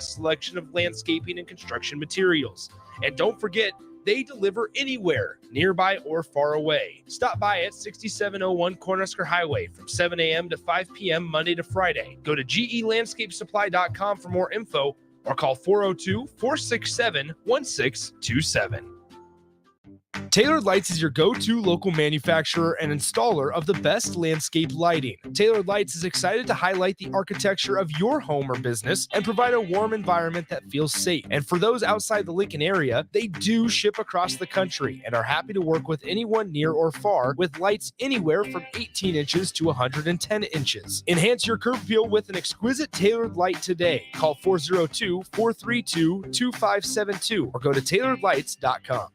selection of landscaping and construction materials. And don't forget, they deliver anywhere, nearby or far away. Stop by at 6701 Cornhusker Highway from 7 a.m. to 5 p.m. Monday to Friday. Go to gelandscapesupply.com for more info or call 402-467-1627. Tailored Lights is your go-to local manufacturer and installer of the best landscape lighting. Tailored Lights is excited to highlight the architecture of your home or business and provide a warm environment that feels safe. And for those outside the Lincoln area, they do ship across the country and are happy to work with anyone near or far with lights anywhere from 18 inches to 110 inches. Enhance your curb appeal with an exquisite tailored light today. Call 402-432-2572 or go to tailoredlights.com.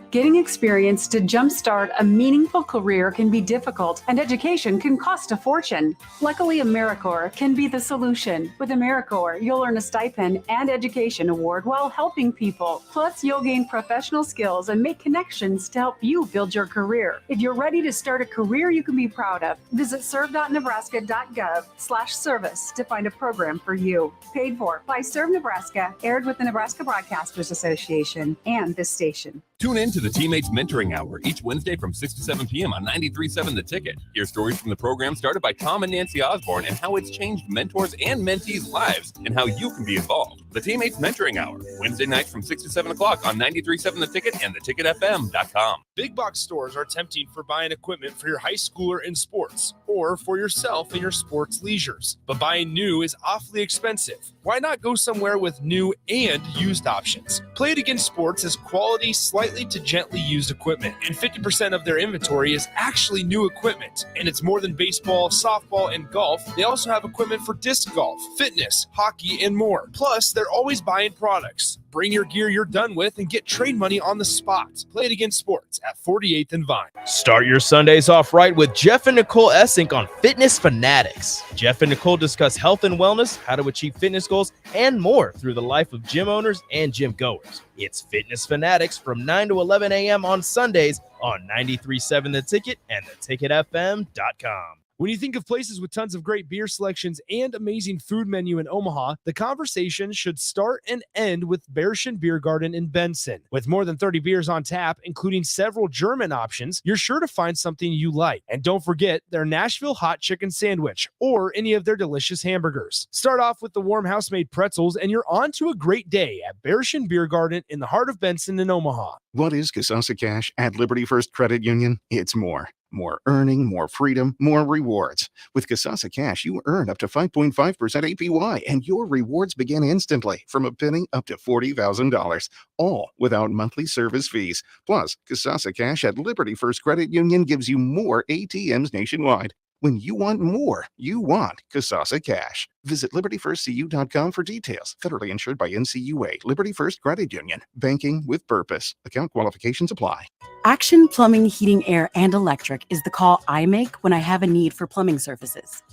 Getting experience to jumpstart a meaningful career can be difficult, and education can cost a fortune. Luckily, AmeriCorps can be the solution. With AmeriCorps, you'll earn a stipend and education award while helping people. Plus, you'll gain professional skills and make connections to help you build your career. If you're ready to start a career you can be proud of, visit serve.nebraska.gov/service to find a program for you. Paid for by Serve Nebraska, aired with the Nebraska Broadcasters Association and this station. Tune in to the Teammates Mentoring Hour each Wednesday from 6 to 7 p.m. on 93.7 The Ticket. Hear stories from the program started by Tom and Nancy Osborne and how it's changed mentors and mentees' lives and how you can be involved. The Teammates Mentoring Hour, Wednesday nights from 6 to 7 o'clock on 93.7 The Ticket and theticketfm.com. Big box stores are tempting for buying equipment for your high schooler in sports or for yourself in your sports leisures. But buying new is awfully expensive. Why not go somewhere with new and used options? Play It Again Sports has quality, slightly to gently used equipment, and 50% of their inventory is actually new equipment. And it's more than baseball, softball, and golf. They also have equipment for disc golf, fitness, hockey, and more. Plus, they're always buying products. Bring your gear you're done with and get trade money on the spot. Play It Again Sports at 48th and Vine. Start your Sundays off right with Jeff and Nicole Essink on Fitness Fanatics. Jeff and Nicole discuss health and wellness, how to achieve fitness goals, and more through the life of gym owners and gym goers. It's Fitness Fanatics from 9 to 11 a.m. on Sundays on 93.7 The Ticket and theticketfm.com. When you think of places with tons of great beer selections and amazing food menu in Omaha, the conversation should start and end with Bärischen Beer Garden in Benson. With more than 30 beers on tap, including several German options, you're sure to find something you like. And don't forget their Nashville hot chicken sandwich or any of their delicious hamburgers. Start off with the warm house-made pretzels and you're on to a great day at Bärischen Beer Garden in the heart of Benson in Omaha. What is Kasasa Cash at Liberty First Credit Union? It's more. More earning, more freedom, more rewards. With Kasasa Cash, you earn up to 5.5% APY, and your rewards begin instantly from a penny up to $40,000, all without monthly service fees. Plus, Kasasa Cash at Liberty First Credit Union gives you more ATMs nationwide. When you want more, you want Kasasa Cash. Visit libertyfirstcu.com for details. Federally insured by NCUA. Liberty First Credit Union. Banking with purpose. Account qualifications apply. Action Plumbing, Heating, Air, and Electric is the call I make when I have a need for plumbing services.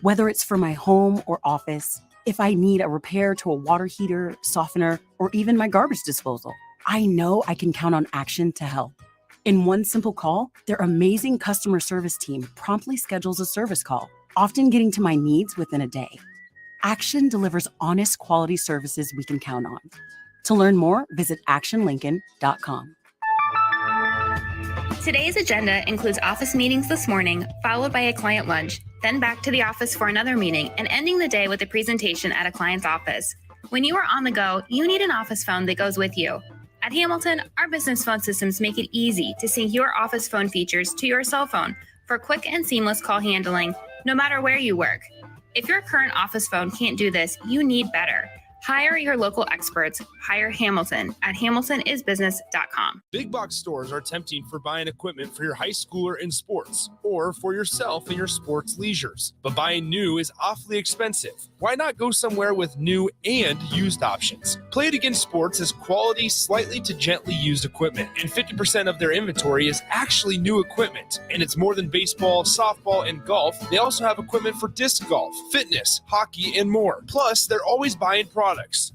Whether it's for my home or office, if I need a repair to a water heater, softener, or even my garbage disposal, I know I can count on Action to help. In one simple call, their amazing customer service team promptly schedules a service call, often getting to my needs within a day. Action delivers honest quality services we can count on. To learn more, visit actionlincoln.com. Today's agenda includes office meetings this morning, followed by a client lunch, then back to the office for another meeting, and ending the day with a presentation at a client's office. When you are on the go, you need an office phone that goes with you. At Hamilton, our business phone systems make it easy to sync your office phone features to your cell phone for quick and seamless call handling, no matter where you work. If your current office phone can't do this, you need better. Hire your local experts. Hire Hamilton at hamiltonisbusiness.com. Big box stores are tempting for buying equipment for your high schooler in sports or for yourself in your sports leisures. But buying new is awfully expensive. Why not go somewhere with new and used options? Play It Again Sports has quality, slightly to gently used equipment, and 50% of their inventory is actually new equipment. And it's more than baseball, softball, and golf. They also have equipment for disc golf, fitness, hockey, and more. Plus, they're always buying products.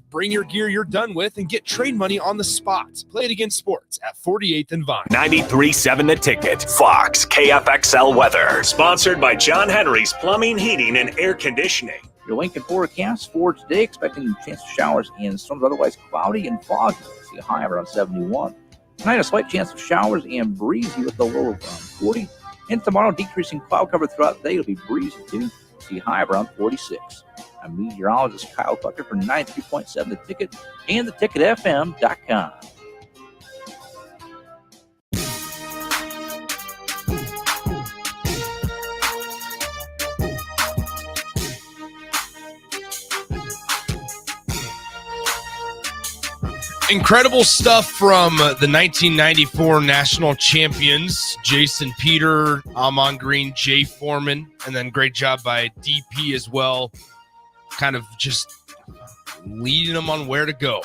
Bring your gear you're done with and get trade money on the spot. Play It Again Sports at 48th and Vine. 93.7 The Ticket. Fox KFXL weather. Sponsored by John Henry's Plumbing, Heating, and Air Conditioning. Your Lincoln forecast for today, expecting a chance of showers and storms, otherwise cloudy and foggy. See a high around 71. Tonight, a slight chance of showers and breezy with the low of around 40. And tomorrow, decreasing cloud cover throughout the day. It'll be breezy too. See a high of around 46. I'm meteorologist Kyle Tucker for 93.7 The Ticket and theticketfm.com. Incredible stuff from the 1994 national champions, Jason Peter, Amon Green, Jay Foreman, and then great job by DP as well, kind of just leading them on where to go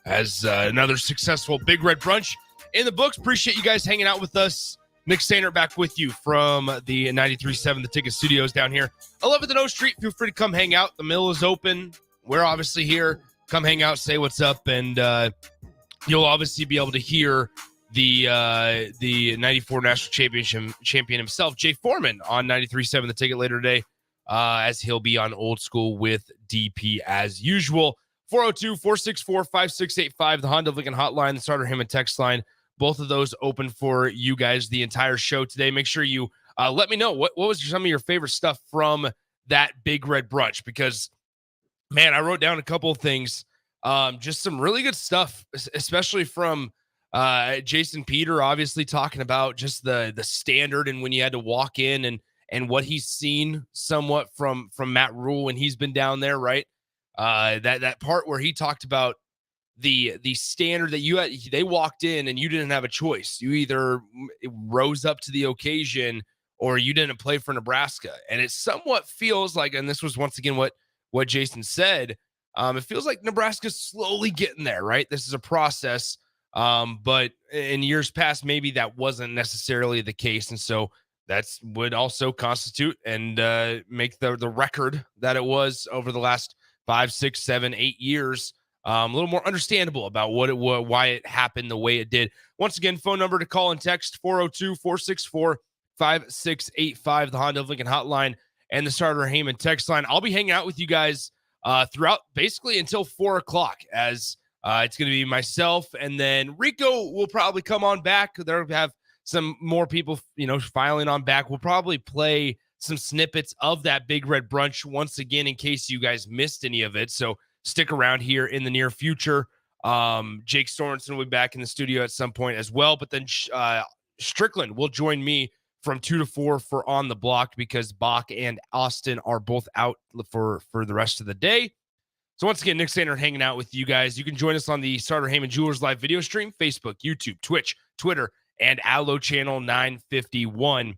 as another successful Big Red Brunch in the books. Appreciate you guys hanging out with us. Nick Stainer back with you from the 93.7 The Ticket Studios down here. 11th and O Street. Feel free to come hang out. The mill is open. We're obviously here. Come hang out, say what's up, and you'll obviously be able to hear the 94 national champion himself, Jay Foreman, on 93.7 The Ticket later today, as he'll be on Old School with DP as usual. 402-464-5685, the Honda of Lincoln hotline, the Starter Hammond text line. Both of those open for you guys the entire show today. Make sure you let me know what was some of your favorite stuff from that Big Red Brunch, because man, I wrote down a couple of things, just some really good stuff, especially from Jason Peter, obviously talking about just the standard and when you had to walk in and what he's seen somewhat from Matt Rule when he's been down there, right? That part where he talked about the standard that they walked in and you didn't have a choice. You either rose up to the occasion or you didn't play for Nebraska. And it somewhat feels like, and this was once again what Jason said, it feels like Nebraska's slowly getting there, right? This is a process, but in years past, maybe that wasn't necessarily the case. And so that's would also constitute and make the record that it was over the last 5, 6, 7, 8 years a little more understandable about why it happened the way it did. Once again, phone number to call and text 402-464-5685, the Honda of Lincoln hotline, and the Starter Heyman text line. I'll be hanging out with you guys throughout basically until 4 o'clock, as it's going to be myself, and then Rico will probably come on back. They'll have some more people, filing on back. We'll probably play some snippets of that Big Red Brunch once again in case you guys missed any of it. So stick around here in the near future. Jake Sorensen will be back in the studio at some point as well, but then Strickland will join me from 2 to 4 for On the Block, because Bach and Austin are both out for the rest of the day. So once again, Nick Sander hanging out with you guys. You can join us on the Starter Heyman Jewelers live video stream, Facebook, YouTube, Twitch, Twitter, and Allo Channel 951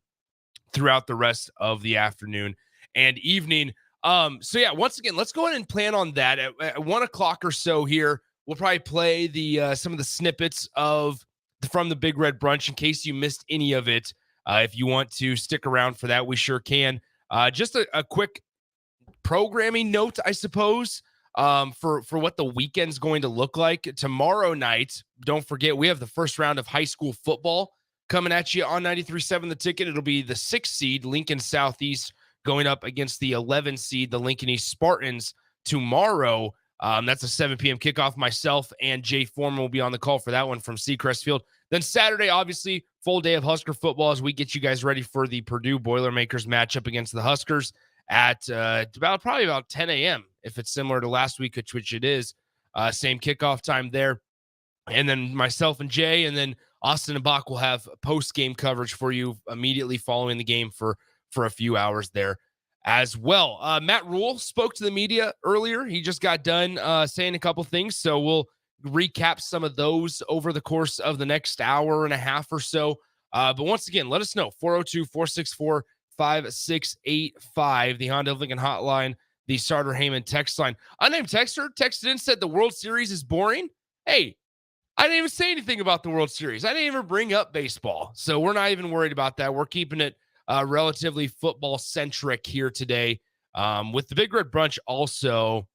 throughout the rest of the afternoon and evening. So yeah, once again, let's go ahead and plan on that at 1 o'clock or so here. We'll probably play the some of the snippets from the Big Red Brunch in case you missed any of it. If you want to stick around for that, we sure can. Just a quick programming note, I suppose, for what the weekend's going to look like. Tomorrow night, don't forget, we have the first round of high school football coming at you on 93.7 The Ticket. It'll be the 6th seed, Lincoln Southeast, going up against the 11 seed, the Lincoln East Spartans, tomorrow. That's a 7 p.m. kickoff. Myself and Jay Foreman will be on the call for that one from Seacrest Field. Then Saturday, obviously, full day of Husker football as we get you guys ready for the Purdue Boilermakers matchup against the Huskers at probably about 10 a.m. if it's similar to last week, which it is. Same kickoff time there. And then myself and Jay, and then Austin and Bach will have post-game coverage for you immediately following the game for a few hours there as well. Matt Rule spoke to the media earlier. He just got done saying a couple things, so we'll recap some of those over the course of the next hour and a half or so. But once again, let us know. 402-464-5685, the Honda of Lincoln hotline, the Starter Heyman text line. Unnamed texter texted in, said the World Series is boring. Hey, I didn't even say anything about the World Series. I didn't even bring up baseball. So we're not even worried about that. We're keeping it relatively football-centric here today. With the Big Red Brunch also,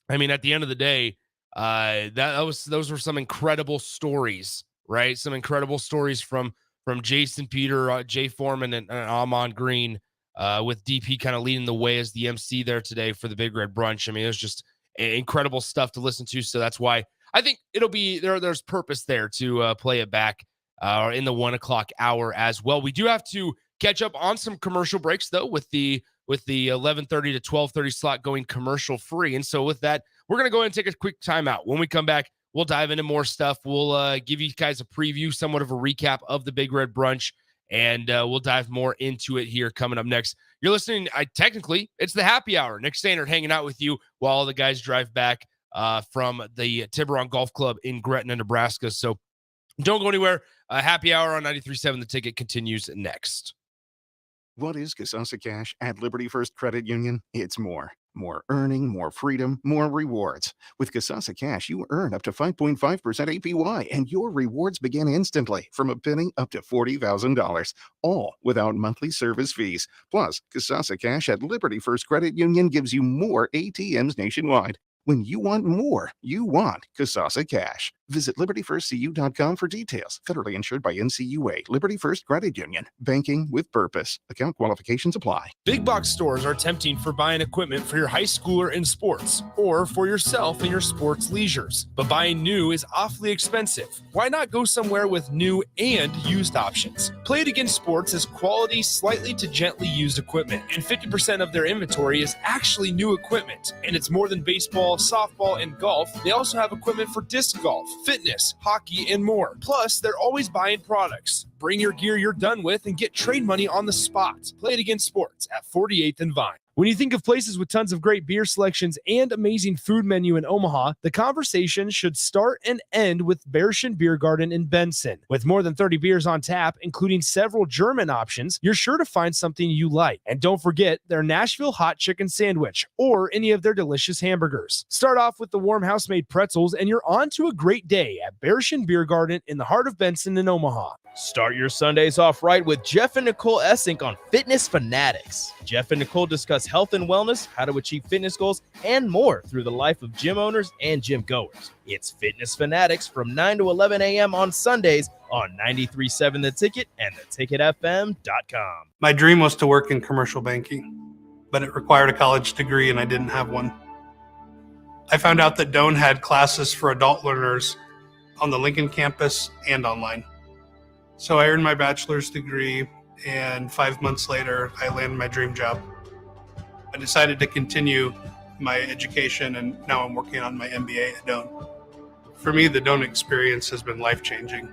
I mean, at the end of the day, those were some incredible stories, right? Some incredible stories from Jason Peter, Jay Foreman, and Amon Green with DP kind of leading the way as the MC there today for the Big Red Brunch. I mean, it was just incredible stuff to listen to. So that's why I think it'll be there's purpose there to play it back in the 1 o'clock hour as well. We do have to catch up on some commercial breaks though, with the 11:30 to 12:30 slot going commercial free. And so with that, we're going to go ahead and take a quick timeout. When we come back, we'll dive into more stuff. We'll give you guys a preview, somewhat of a recap of the Big Red Brunch, and we'll dive more into it here coming up next. You're listening. Technically, it's the happy hour. Nick Standard hanging out with you while all the guys drive back from the Tiburon Golf Club in Gretna, Nebraska. So don't go anywhere. Happy hour on 93.7 The Ticket continues next. What is Kasasa Cash at Liberty First Credit Union? It's more. More earning, more freedom, more rewards. With Kasasa Cash, you earn up to 5.5% APY, and your rewards begin instantly from a penny up to $40,000, all without monthly service fees. Plus, Kasasa Cash at Liberty First Credit Union gives you more ATMs nationwide. When you want more, you want Kasasa Cash. Visit libertyfirstcu.com for details. Federally insured by NCUA. Liberty First Credit Union. Banking with purpose. Account qualifications apply. Big box stores are tempting for buying equipment for your high schooler in sports or for yourself in your sports leisures. But buying new is awfully expensive. Why not go somewhere with new and used options? Play It Again Sports has quality, slightly to gently used equipment, and 50% of their inventory is actually new equipment. And it's more than baseball, softball, and golf. They also have equipment for disc golf, fitness, hockey, and more. Plus, they're always buying products. Bring your gear you're done with and get trade money on the spot. Play It Again Sports at 48th and Vine. When you think of places with tons of great beer selections and amazing food menu in Omaha, the conversation should start and end with Bärschen Beer Garden in Benson. With more than 30 beers on tap, including several German options, you're sure to find something you like. And don't forget their Nashville hot chicken sandwich or any of their delicious hamburgers. Start off with the warm house-made pretzels and you're on to a great day at Bärschen Beer Garden in the heart of Benson in Omaha. Start your Sundays off right with Jeff and Nicole Essink on Fitness Fanatics. Jeff and Nicole discuss health and wellness, how to achieve fitness goals, and more through the life of gym owners and gym goers. It's Fitness Fanatics from 9 to 11 a.m. on Sundays on 93.7 The Ticket and theticketfm.com. My dream was to work in commercial banking, but it required a college degree and I didn't have one. I found out that Doane had classes for adult learners on the Lincoln campus and online. So I earned my bachelor's degree, and 5 months later, I landed my dream job. I decided to continue my education, and now I'm working on my MBA at Doane. For me, the Doane experience has been life-changing.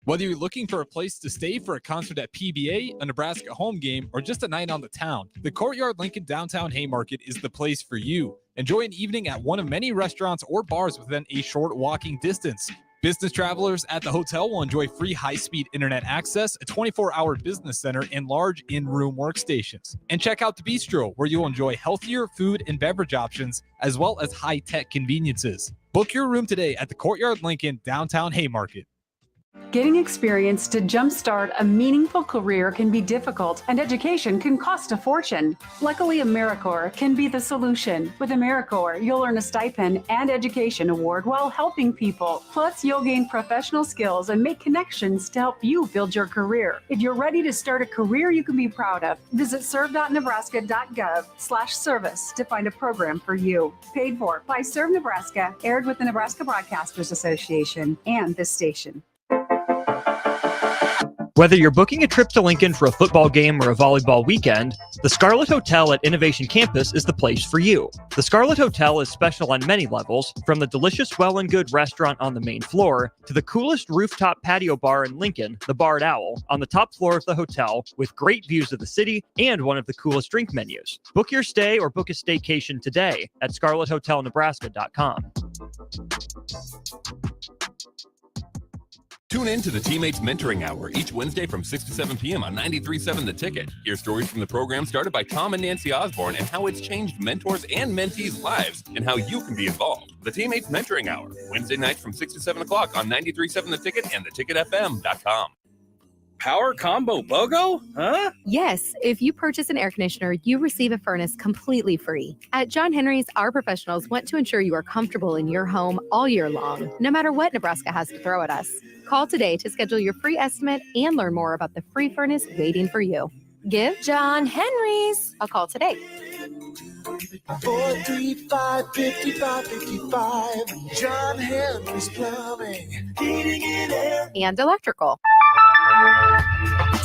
Whether you're looking for a place to stay for a concert at PBA, a Nebraska home game, or just a night on the town, the Courtyard Lincoln Downtown Haymarket is the place for you. Enjoy an evening at one of many restaurants or bars within a short walking distance. Business travelers at the hotel will enjoy free high-speed internet access, a 24-hour business center, and large in-room workstations. And check out the Bistro, where you'll enjoy healthier food and beverage options, as well as high-tech conveniences. Book your room today at the Courtyard Lincoln Downtown Haymarket. Getting experience to jumpstart a meaningful career can be difficult, and education can cost a fortune. Luckily, AmeriCorps can be the solution. With AmeriCorps, you'll earn a stipend and education award while helping people. Plus, you'll gain professional skills and make connections to help you build your career. If you're ready to start a career you can be proud of, visit serve.nebraska.gov/service to find a program for you. Paid for by Serve Nebraska, aired with the Nebraska Broadcasters Association and this station. Whether you're booking a trip to Lincoln for a football game or a volleyball weekend, the Scarlet Hotel at Innovation Campus is the place for you. The Scarlet Hotel is special on many levels, from the delicious Well and Good restaurant on the main floor to the coolest rooftop patio bar in Lincoln, the Barred Owl, on the top floor of the hotel with great views of the city and one of the coolest drink menus. Book your stay or book a staycation today at scarlethotelnebraska.com. Tune in to the Teammates Mentoring Hour each Wednesday from 6 to 7 p.m. on 93.7 The Ticket. Hear stories from the program started by Tom and Nancy Osborne and how it's changed mentors and mentees' lives and how you can be involved. The Teammates Mentoring Hour, Wednesday nights from 6 to 7 o'clock on 93.7 The Ticket and theticketfm.com. Power Combo BOGO? Huh? Yes, if you purchase an air conditioner, you receive a furnace completely free. At John Henry's, our professionals want to ensure you are comfortable in your home all year long, no matter what Nebraska has to throw at us. Call today to schedule your free estimate and learn more about the free furnace waiting for you. Give John Henry's a call today. 435-5555. John Henry's Plumbing, Heating and Air. And electrical.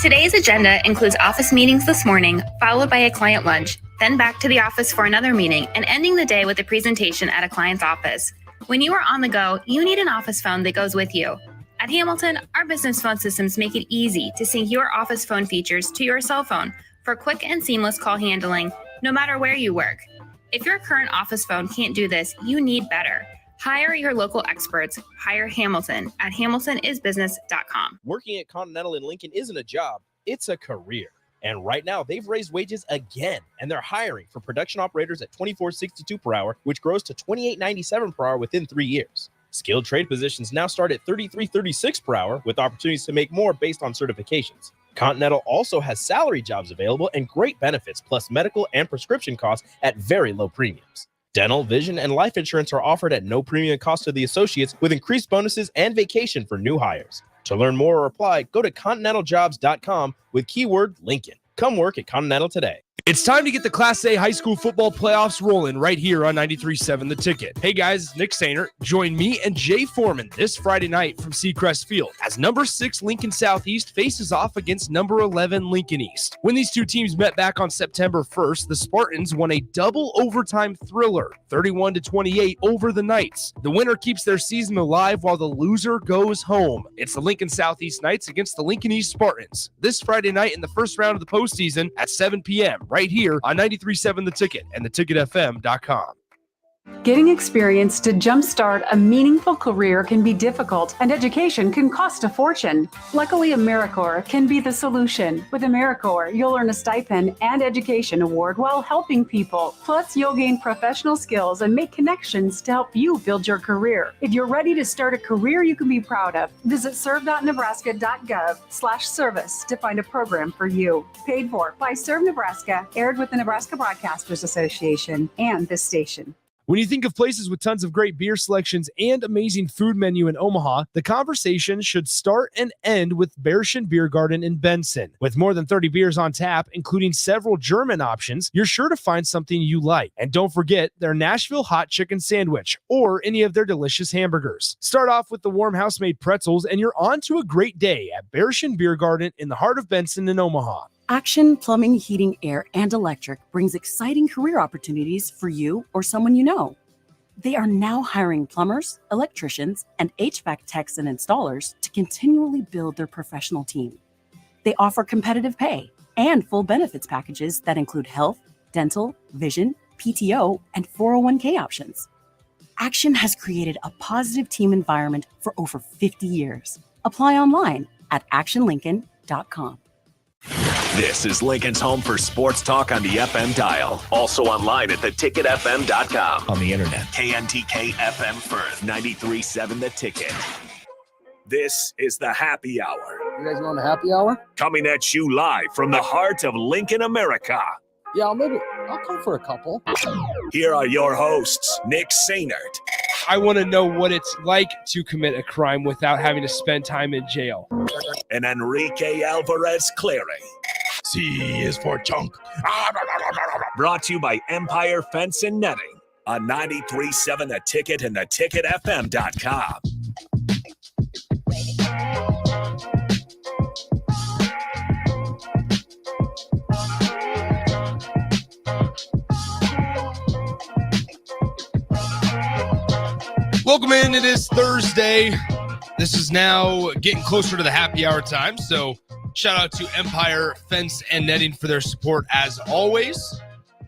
Today's agenda includes office meetings this morning, followed by a client lunch, then back to the office for another meeting, and ending the day with a presentation at a client's office. When you are on the go, you need an office phone that goes with you. At Hamilton, our business phone systems make it easy to sync your office phone features to your cell phone for quick and seamless call handling, no matter where you work. If your current office phone can't do this, you need better. Hire your local experts. Hire Hamilton at hamiltonisbusiness.com. Working at Continental in Lincoln isn't a job, it's a career. And right now, they've raised wages again, and they're hiring for production operators at $24.62 per hour, which grows to $28.97 per hour within 3 years. Skilled trade positions now start at $33.36 per hour, with opportunities to make more based on certifications. Continental also has salary jobs available and great benefits, plus medical and prescription costs at very low premiums. Dental, vision, and life insurance are offered at no premium cost to the associates, with increased bonuses and vacation for new hires. To learn more or apply, go to continentaljobs.com with keyword Lincoln. Come work at Continental today. It's time to get the Class A high school football playoffs rolling right here on 93.7 The Ticket. Hey guys, Nick Sainer. Join me and Jay Foreman this Friday night from Seacrest Field as number 6 Lincoln Southeast faces off against number 11 Lincoln East. When these two teams met back on September 1st, the Spartans won a double overtime thriller, 31-28 over the Knights. The winner keeps their season alive while the loser goes home. It's the Lincoln Southeast Knights against the Lincoln East Spartans this Friday night in the first round of the postseason at 7 p.m. right here on 93.7 The Ticket and theticketfm.com. Getting experience to jumpstart a meaningful career can be difficult, and education can cost a fortune. Luckily, AmeriCorps can be the solution. With AmeriCorps, you'll earn a stipend and education award while helping people. Plus, you'll gain professional skills and make connections to help you build your career. If you're ready to start a career you can be proud of, visit serve.nebraska.gov/service to find a program for you. Paid for by Serve Nebraska, aired with the Nebraska Broadcasters Association and this station. When you think of places with tons of great beer selections and amazing food menu in Omaha, the conversation should start and end with Bärschen Beer Garden in Benson. With more than 30 beers on tap, including several German options, you're sure to find something you like. And don't forget their Nashville hot chicken sandwich or any of their delicious hamburgers. Start off with the warm house-made pretzels and you're on to a great day at Bärschen Beer Garden in the heart of Benson in Omaha. Action Plumbing, Heating, Air, and Electric brings exciting career opportunities for you or someone you know. They are now hiring plumbers, electricians, and HVAC techs and installers to continually build their professional team. They offer competitive pay and full benefits packages that include health, dental, vision, PTO, and 401k options. Action has created a positive team environment for over 50 years. Apply online at actionlincoln.com. This is Lincoln's home for sports talk on the FM dial. Also online at theticketfm.com. On the internet. KNTK FM Firth, 93.7 The Ticket. This is the Happy Hour. You guys going to happy hour? Coming at you live from the heart of Lincoln, America. Yeah, I'll come for a couple. Here are your hosts, Nick Sainert. I want to know what it's like to commit a crime without having to spend time in jail. And Enrique Alvarez Clary. C is for chunk. Brought to you by Empire Fence and Netting on 93.7 The Ticket and theticketfm.com. Welcome in. It is Thursday. This is now getting closer to the happy hour time, so shout out to Empire Fence and Netting for their support as always.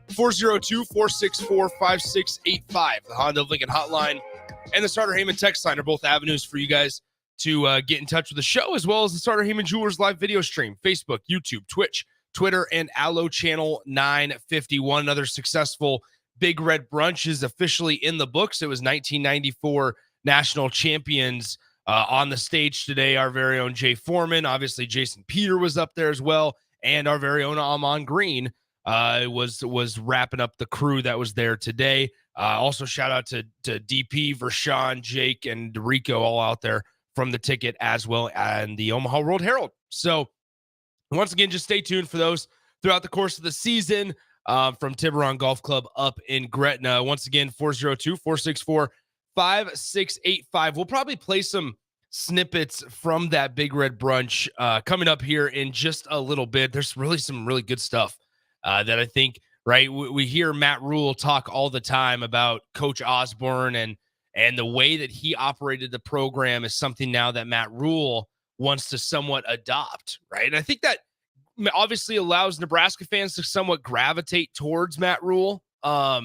402-464-5685. The Honda of Lincoln hotline and the Starter Heyman text line are both avenues for you guys to get in touch with the show, as well as the Starter Heyman Jewelers live video stream, Facebook, YouTube, Twitch, Twitter, and Allo Channel 951. Another successful Big Red Brunch is officially in the books. It was 1994 national champions on the stage today. Our very own Jay Foreman, obviously Jason Peter was up there as well, and our very own Amon Green was wrapping up the crew that was there today. Also shout out to DP, Vershawn, Jake, and Rico, all out there from the Ticket as well, and the Omaha World Herald. So once again, just stay tuned for those. throughout the course of the season from Tiburon Golf Club up in Gretna. Once again, 402-464-5685. We'll probably play some snippets from that Big Red Brunch coming up here in just a little bit. There's really some really good stuff that I think, right? We hear Matt Rule talk all the time about Coach Osborne and the way that he operated the program is something now that Matt Rule wants to somewhat adopt, right? And I think that obviously allows Nebraska fans to somewhat gravitate towards Matt Rule. I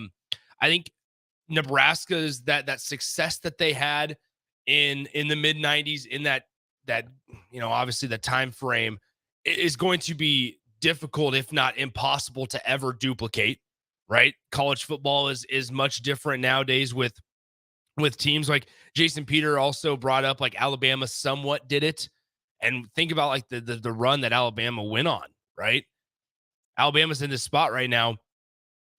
think Nebraska's that success that they had in the mid 90s in that obviously the time frame is going to be difficult, if not impossible, to ever duplicate, right? College football is much different nowadays with teams like Jason Peter also brought up, like Alabama somewhat did it. And think about like the run that Alabama went on, right? Alabama's in this spot right now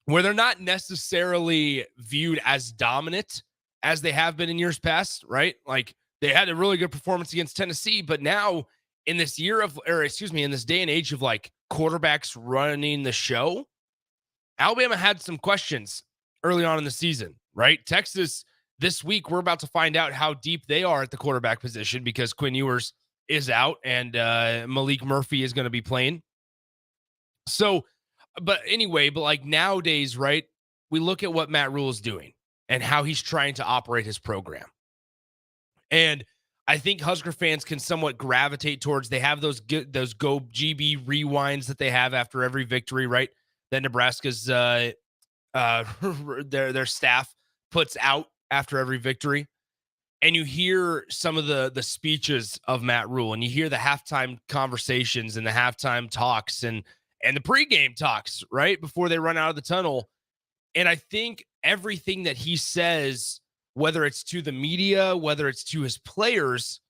where they're not necessarily viewed as dominant as they have been in years past, right? Like they had a really good performance against Tennessee, but now in this in this day and age of like quarterbacks running the show, Alabama had some questions early on in the season, right? Texas, this week, we're about to find out how deep they are at the quarterback position because Quinn Ewers is out and Malik Murphy is going to be playing. So, but like nowadays, right, we look at what Matt Rule is doing and how he's trying to operate his program. And I think Husker fans can somewhat gravitate towards, they have those Go GB rewinds that they have after every victory, right? That Nebraska's their staff puts out after every victory. And you hear some of the speeches of Matt Rule, and you hear the halftime conversations and the halftime talks and the pregame talks, right? Before they run out of the tunnel. And I think everything that he says, whether it's to the media, whether it's to his players,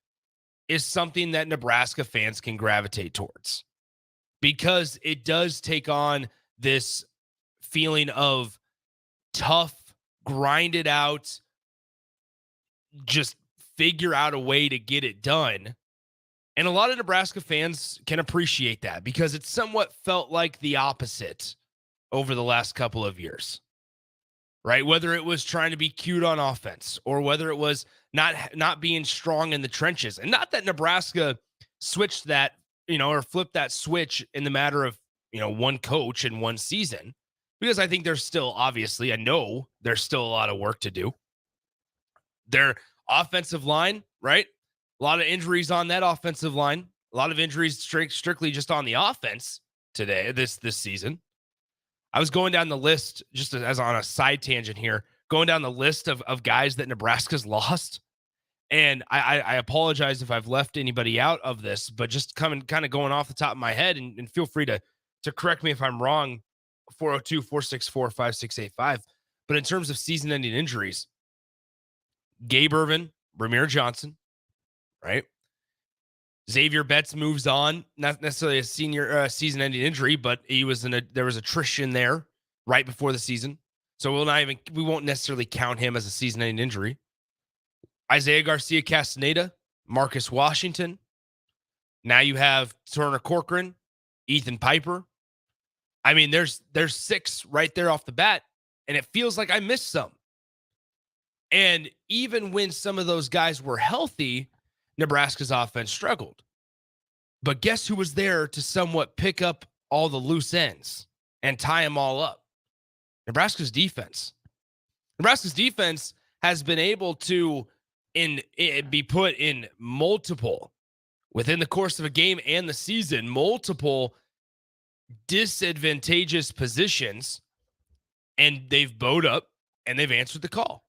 is something that Nebraska fans can gravitate towards because it does take on this feeling of tough, grind it out, just figure out a way to get it done. And a lot of Nebraska fans can appreciate that because it somewhat felt like the opposite over the last couple of years, right? Whether it was trying to be cute on offense or whether it was not being strong in the trenches. And not that Nebraska switched that, or flipped that switch in the matter of, one coach in one season, because I think there's still, obviously, I know there's still a lot of work to do. Their offensive line, right? A lot of injuries on that offensive line. A lot of injuries strictly just on the offense today, this season. I was going down the list, just as on a side tangent here, going down the list of guys that Nebraska's lost. And I apologize if I've left anybody out of this, but just kind of going off the top of my head, and feel free to correct me if I'm wrong, 402-464-5685. But in terms of season-ending injuries, Gabe Ervin, Ramir Johnson, right? Xavier Betts moves on, not necessarily a senior season-ending injury, but there was attrition there right before the season, so we won't necessarily count him as a season-ending injury. Isaiah Garcia Castaneda, Marcus Washington. Now you have Turner Corcoran, Ethan Piper. I mean, there's 6 right there off the bat, and it feels like I missed some. And even when some of those guys were healthy, Nebraska's offense struggled. But guess who was there to somewhat pick up all the loose ends and tie them all up? Nebraska's defense. Nebraska's defense has been able to be put in multiple, within the course of a game and the season, multiple disadvantageous positions, and they've bowed up and they've answered the call.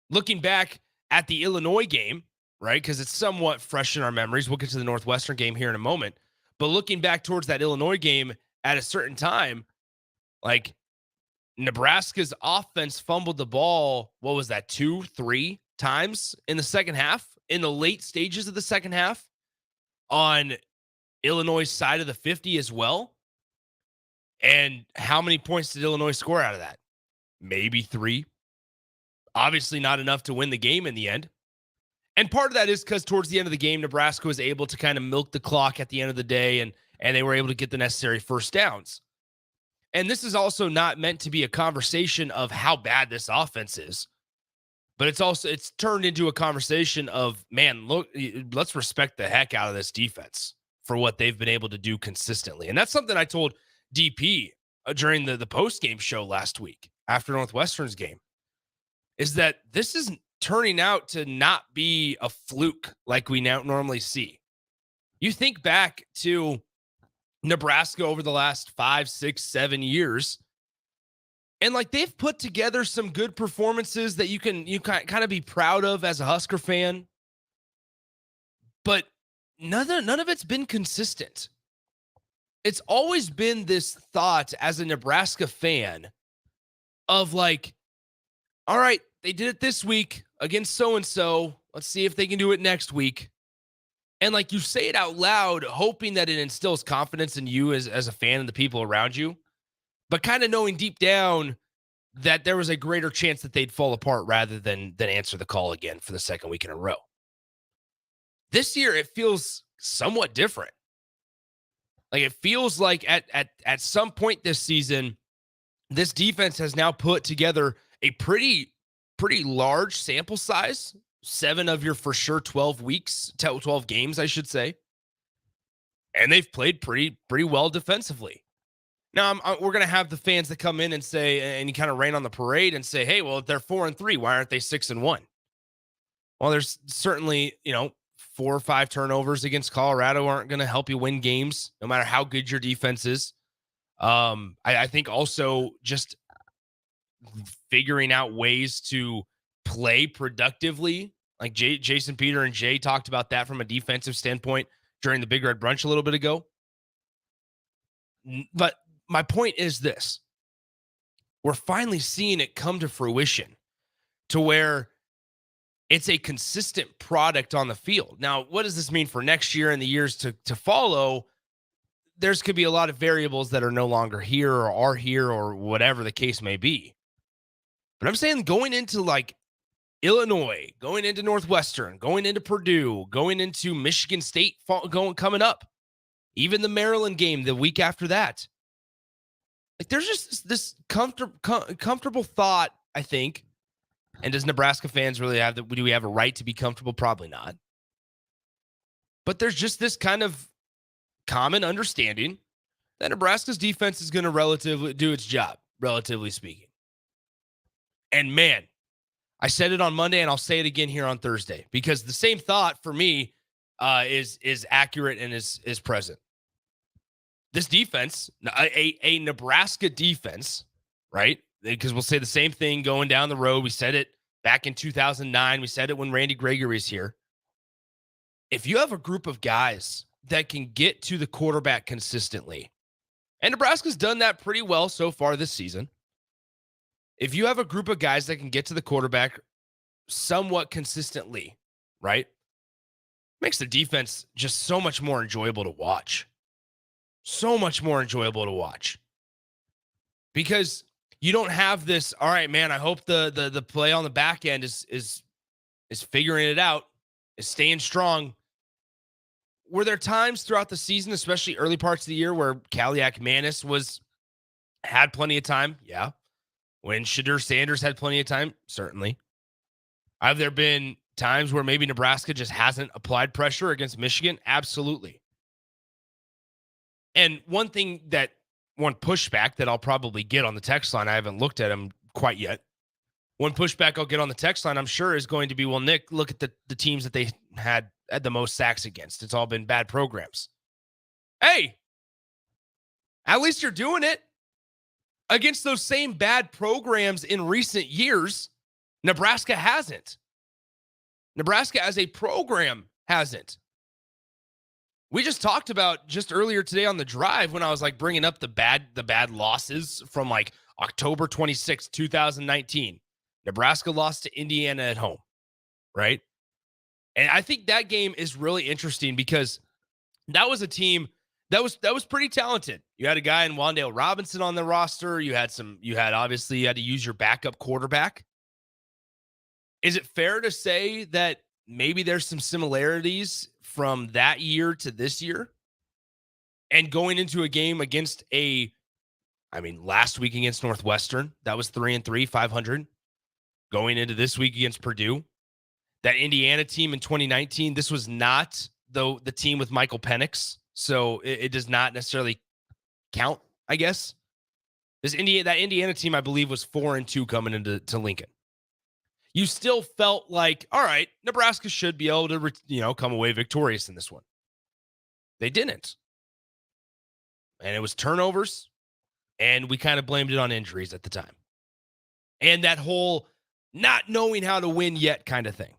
Looking back at the Illinois game, right, because it's somewhat fresh in our memories. We'll get to the Northwestern game here in a moment. But looking back towards that Illinois game at a certain time, like Nebraska's offense fumbled the ball, what was that, 2-3 times in the second half, in the late stages of the second half, on Illinois' side of the 50 as well. And how many points did Illinois score out of that? Maybe 3. Obviously not enough to win the game in the end. And part of that is because towards the end of the game, Nebraska was able to kind of milk the clock at the end of the day and they were able to get the necessary first downs. And this is also not meant to be a conversation of how bad this offense is, but it's turned into a conversation of, man, look, let's respect the heck out of this defense for what they've been able to do consistently. And that's something I told DP during the post-game show last week after Northwestern's game, is that this is turning out to not be a fluke like we now normally see. You think back to Nebraska over the last 5, 6, 7 years, and like they've put together some good performances that you kind of be proud of as a Husker fan, but none of it's been consistent. It's always been this thought as a Nebraska fan of like, all right, they did it this week against so-and-so. Let's see if they can do it next week. And like you say it out loud, hoping that it instills confidence in you as a fan and the people around you, but kind of knowing deep down that there was a greater chance that they'd fall apart rather than answer the call again for the second week in a row. This year, it feels somewhat different. Like it feels like at some point this season, this defense has now put together a pretty large sample size, 7 of your for sure 12 weeks, 12 games, I should say. And they've played pretty well defensively. Now we're going to have the fans that come in and say, and you kind of rain on the parade and say, hey, well, if they're 4-3, why aren't they 6-1? Well, there's certainly, 4 or 5 turnovers against Colorado aren't going to help you win games, no matter how good your defense is. I think also just figuring out ways to play productively, like Jason Peter and Jay talked about that from a defensive standpoint during the Big Red Brunch a little bit ago. But my point is this: we're finally seeing it come to fruition to where it's a consistent product on the field. Now, what does this mean for next year and the years to follow? There's could be a lot of variables that are no longer here or are here or whatever the case may be. But I'm saying going into like Illinois, going into Northwestern, going into Purdue, going into Michigan State, coming up, even the Maryland game the week after that. Like there's just this comfortable thought, I think. And does Nebraska fans really have that? Do we have a right to be comfortable? Probably not. But there's just this kind of common understanding that Nebraska's defense is going to relatively do its job, relatively speaking. And man, I said it on Monday and I'll say it again here on Thursday, because the same thought for me is accurate and is present. This defense, a Nebraska defense, right? Because we'll say the same thing going down the road. We said it back in 2009. We said it when Randy Gregory is here. If you have a group of guys that can get to the quarterback consistently, and Nebraska's done that pretty well so far this season. If you have a group of guys that can get to the quarterback somewhat consistently, right? Makes the defense just so much more enjoyable to watch. So much more enjoyable to watch. Because you don't have this, all right, man, I hope the play on the back end is figuring it out, is staying strong. Were there times throughout the season, especially early parts of the year, where Kaliak Manis had plenty of time? Yeah. When Shadur Sanders had plenty of time? Certainly. Have there been times where maybe Nebraska just hasn't applied pressure against Michigan? Absolutely. And one pushback that I'll probably get on the text line, I haven't looked at them quite yet. One pushback I'll get on the text line, I'm sure, is going to be, well, Nick, look at the teams that they had the most sacks against. It's all been bad programs. Hey, at least you're doing it. Against those same bad programs in recent years, Nebraska hasn't. Nebraska as a program hasn't. We just talked about just earlier today on the drive when I was like bringing up the bad losses from like October 26, 2019. Nebraska lost to Indiana at home, right? And I think that game is really interesting because that was a team that was pretty talented. You had a guy in Wan'Dale Robinson on the roster. You had to use your backup quarterback. Is it fair to say that maybe there's some similarities from that year to this year? And going into a game against last week against Northwestern, that was 3-3, 500. Going into this week against Purdue, that Indiana team in 2019, this was not the team with Michael Penix, so it does not necessarily count, I guess. That Indiana team, I believe, was 4-2 coming into Lincoln. You still felt like, all right, Nebraska should be able to, come away victorious in this one. They didn't. And it was turnovers, and we kind of blamed it on injuries at the time. And that whole not knowing how to win yet kind of thing.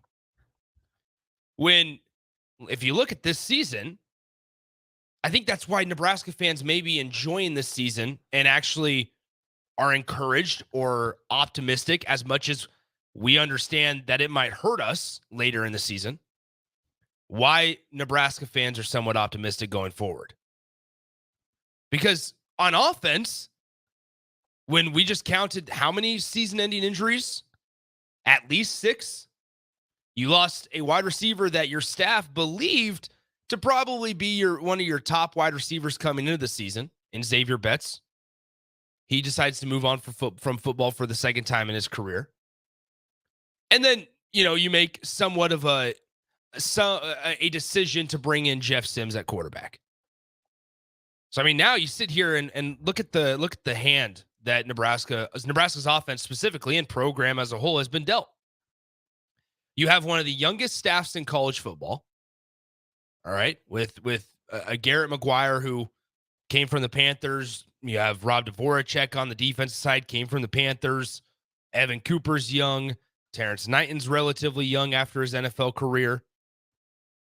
If you look at this season, I think that's why Nebraska fans may be enjoying this season and actually are encouraged or optimistic, as much as we understand that it might hurt us later in the season. Why Nebraska fans are somewhat optimistic going forward. Because on offense, when we just counted how many season-ending injuries, at least 6, you lost a wide receiver that your staff believed to probably be one of your top wide receivers coming into the season, in Xavier Betts. He decides to move on from football for the second time in his career. And then, you make somewhat of a decision to bring in Jeff Sims at quarterback. So, now you sit here and look at the hand that Nebraska's offense specifically and program as a whole has been dealt. You have one of the youngest staffs in college football. All right, with a Garrett McGuire who came from the Panthers. You have Rob Dvorak on the defensive side, came from the Panthers. Evan Cooper's young. Terrence Knighton's relatively young after his NFL career.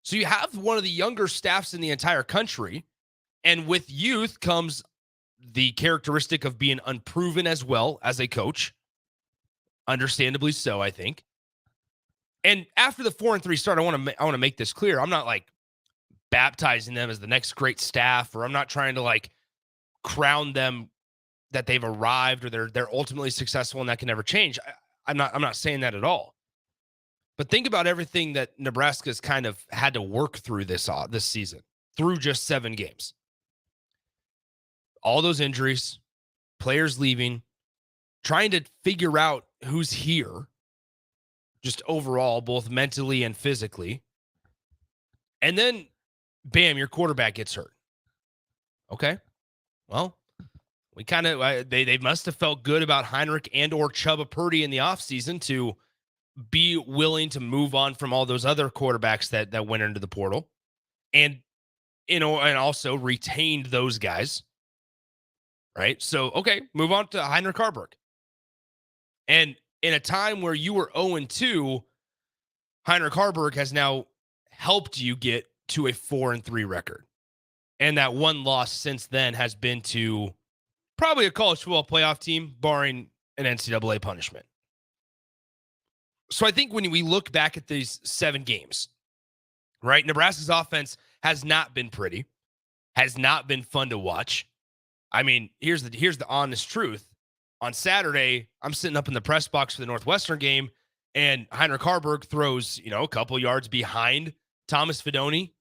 So you have one of the younger staffs in the entire country. And with youth comes the characteristic of being unproven as well as a coach. Understandably so, I think. And after the 4-3 start, I want to make this clear. I'm not like baptizing them as the next great staff, or I'm not trying to like crown them that they've arrived or they're ultimately successful and that can never change. I'm not saying that at all. But think about everything that Nebraska's kind of had to work through this season, through just 7 games. All those injuries, players leaving, trying to figure out who's here, just overall, both mentally and physically. And then, bam, your quarterback gets hurt. Okay. Well, we kind of, they must have felt good about Heinrich and or Chubba Purdy in the offseason to be willing to move on from all those other quarterbacks that went into the portal. And, and also retained those guys. Right? So, okay, move on to Heinrich Haarberg. And in a time where you were 0-2, Heinrich Haarberg has now helped you get to a 4-3 record. And that one loss since then has been to probably a college football playoff team, barring an NCAA punishment. So I think when we look back at these 7 games, right, Nebraska's offense has not been pretty, has not been fun to watch. Here's the honest truth. On Saturday, I'm sitting up in the press box for the Northwestern game, and Heinrich Haarberg throws, a couple yards behind Thomas Fidone,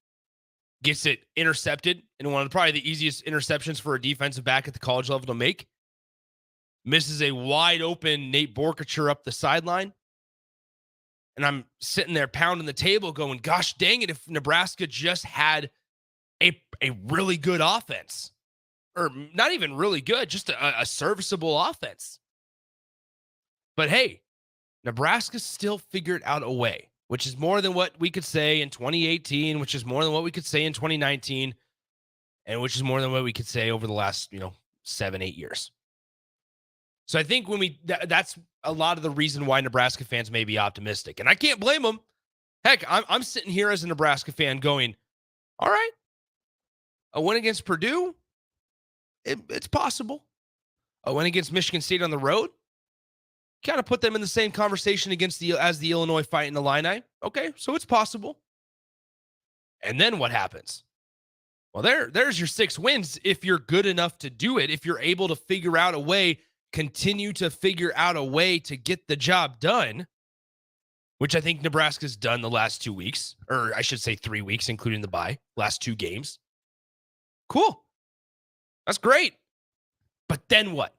gets it intercepted in one of probably the easiest interceptions for a defensive back at the college level to make. Misses a wide open Nate Borkacher up the sideline. And I'm sitting there pounding the table going, gosh dang it, if Nebraska just had a really good offense. Or not even really good, just a serviceable offense. But hey, Nebraska still figured out a way, which is more than what we could say in 2018, which is more than what we could say in 2019, and which is more than what we could say over the last, 7-8 years. So I think that's a lot of the reason why Nebraska fans may be optimistic. And I can't blame them. Heck, I'm sitting here as a Nebraska fan going, all right, a win against Purdue, it's possible. A win against Michigan State on the road, kind of put them in the same conversation as the Illinois Fighting Illini. Okay, so it's possible. And then what happens? Well, there's your 6 wins if you're good enough to do it, if you're able to figure out a way, continue to figure out a way to get the job done, which I think Nebraska's done the last 2 weeks, or I should say 3 weeks, including the bye, last 2 games. Cool. That's great. But then what?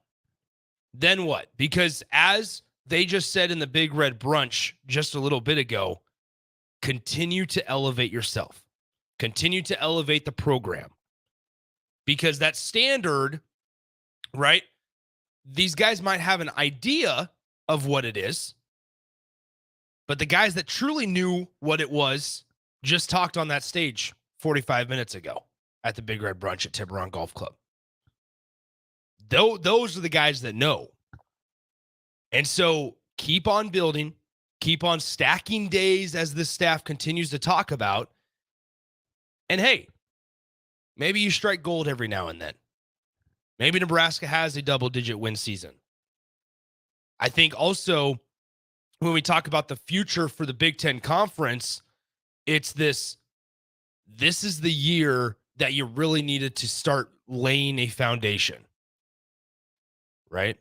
Then what? Because as they just said in the Big Red Brunch just a little bit ago, continue to elevate yourself. Continue to elevate the program. Because that standard, right? These guys might have an idea of what it is, but the guys that truly knew what it was just talked on that stage 45 minutes ago at the Big Red Brunch at Tiburon Golf Club. Those are the guys that know. And so keep on building, keep on stacking days as this staff continues to talk about. And hey, maybe you strike gold every now and then. Maybe Nebraska has a double-digit win season. I think also when we talk about the future for the Big Ten Conference, it's this is the year that you really needed to start laying a foundation. Right?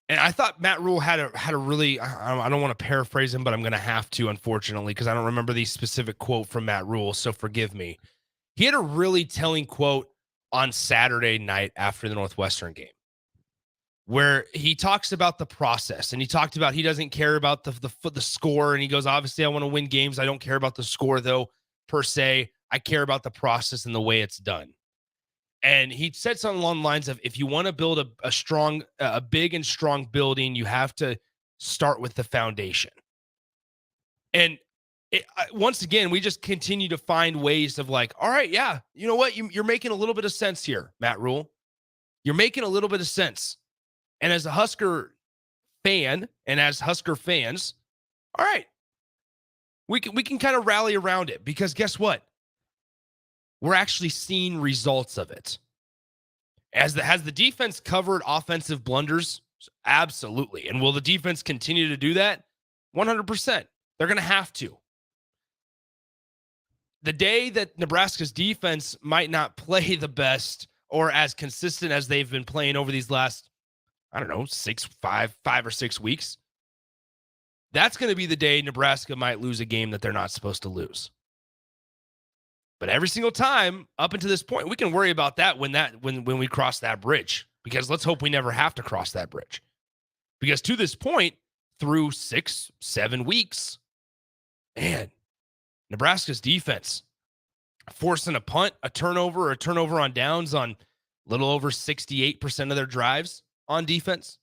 And I thought Matt Rule had a really, I don't want to paraphrase him, but I'm going to have to, unfortunately, because I don't remember the specific quote from Matt Rule, so forgive me. He had a really telling quote on Saturday night after the Northwestern game where he talks about the process, and he talked about he doesn't care about the score, and he goes, obviously, I want to win games. I don't care about the score, though, per se. I care about the process and the way it's done. And he said something along the lines of, if you want to build a big and strong building, you have to start with the foundation. And once again, we just continue to find ways of like, all right, yeah, you know what? You're making a little bit of sense here, Matt Rule. You're making a little bit of sense. And as a Husker fan and as Husker fans, all right, we can kind of rally around it, because guess what? We're actually seeing results of it. Has the defense covered offensive blunders? Absolutely. And will the defense continue to do that? 100%. They're going to have to. The day that Nebraska's defense might not play the best or as consistent as they've been playing over these last, I don't know, 5 or 6 weeks, that's going to be the day Nebraska might lose a game that they're not supposed to lose. But every single time up until this point, we can worry about that when we cross that bridge, because let's hope we never have to cross that bridge. Because to this point, through 6-7 weeks, man, Nebraska's defense forcing a punt, a turnover on downs on a little over 68% of their drives on defense.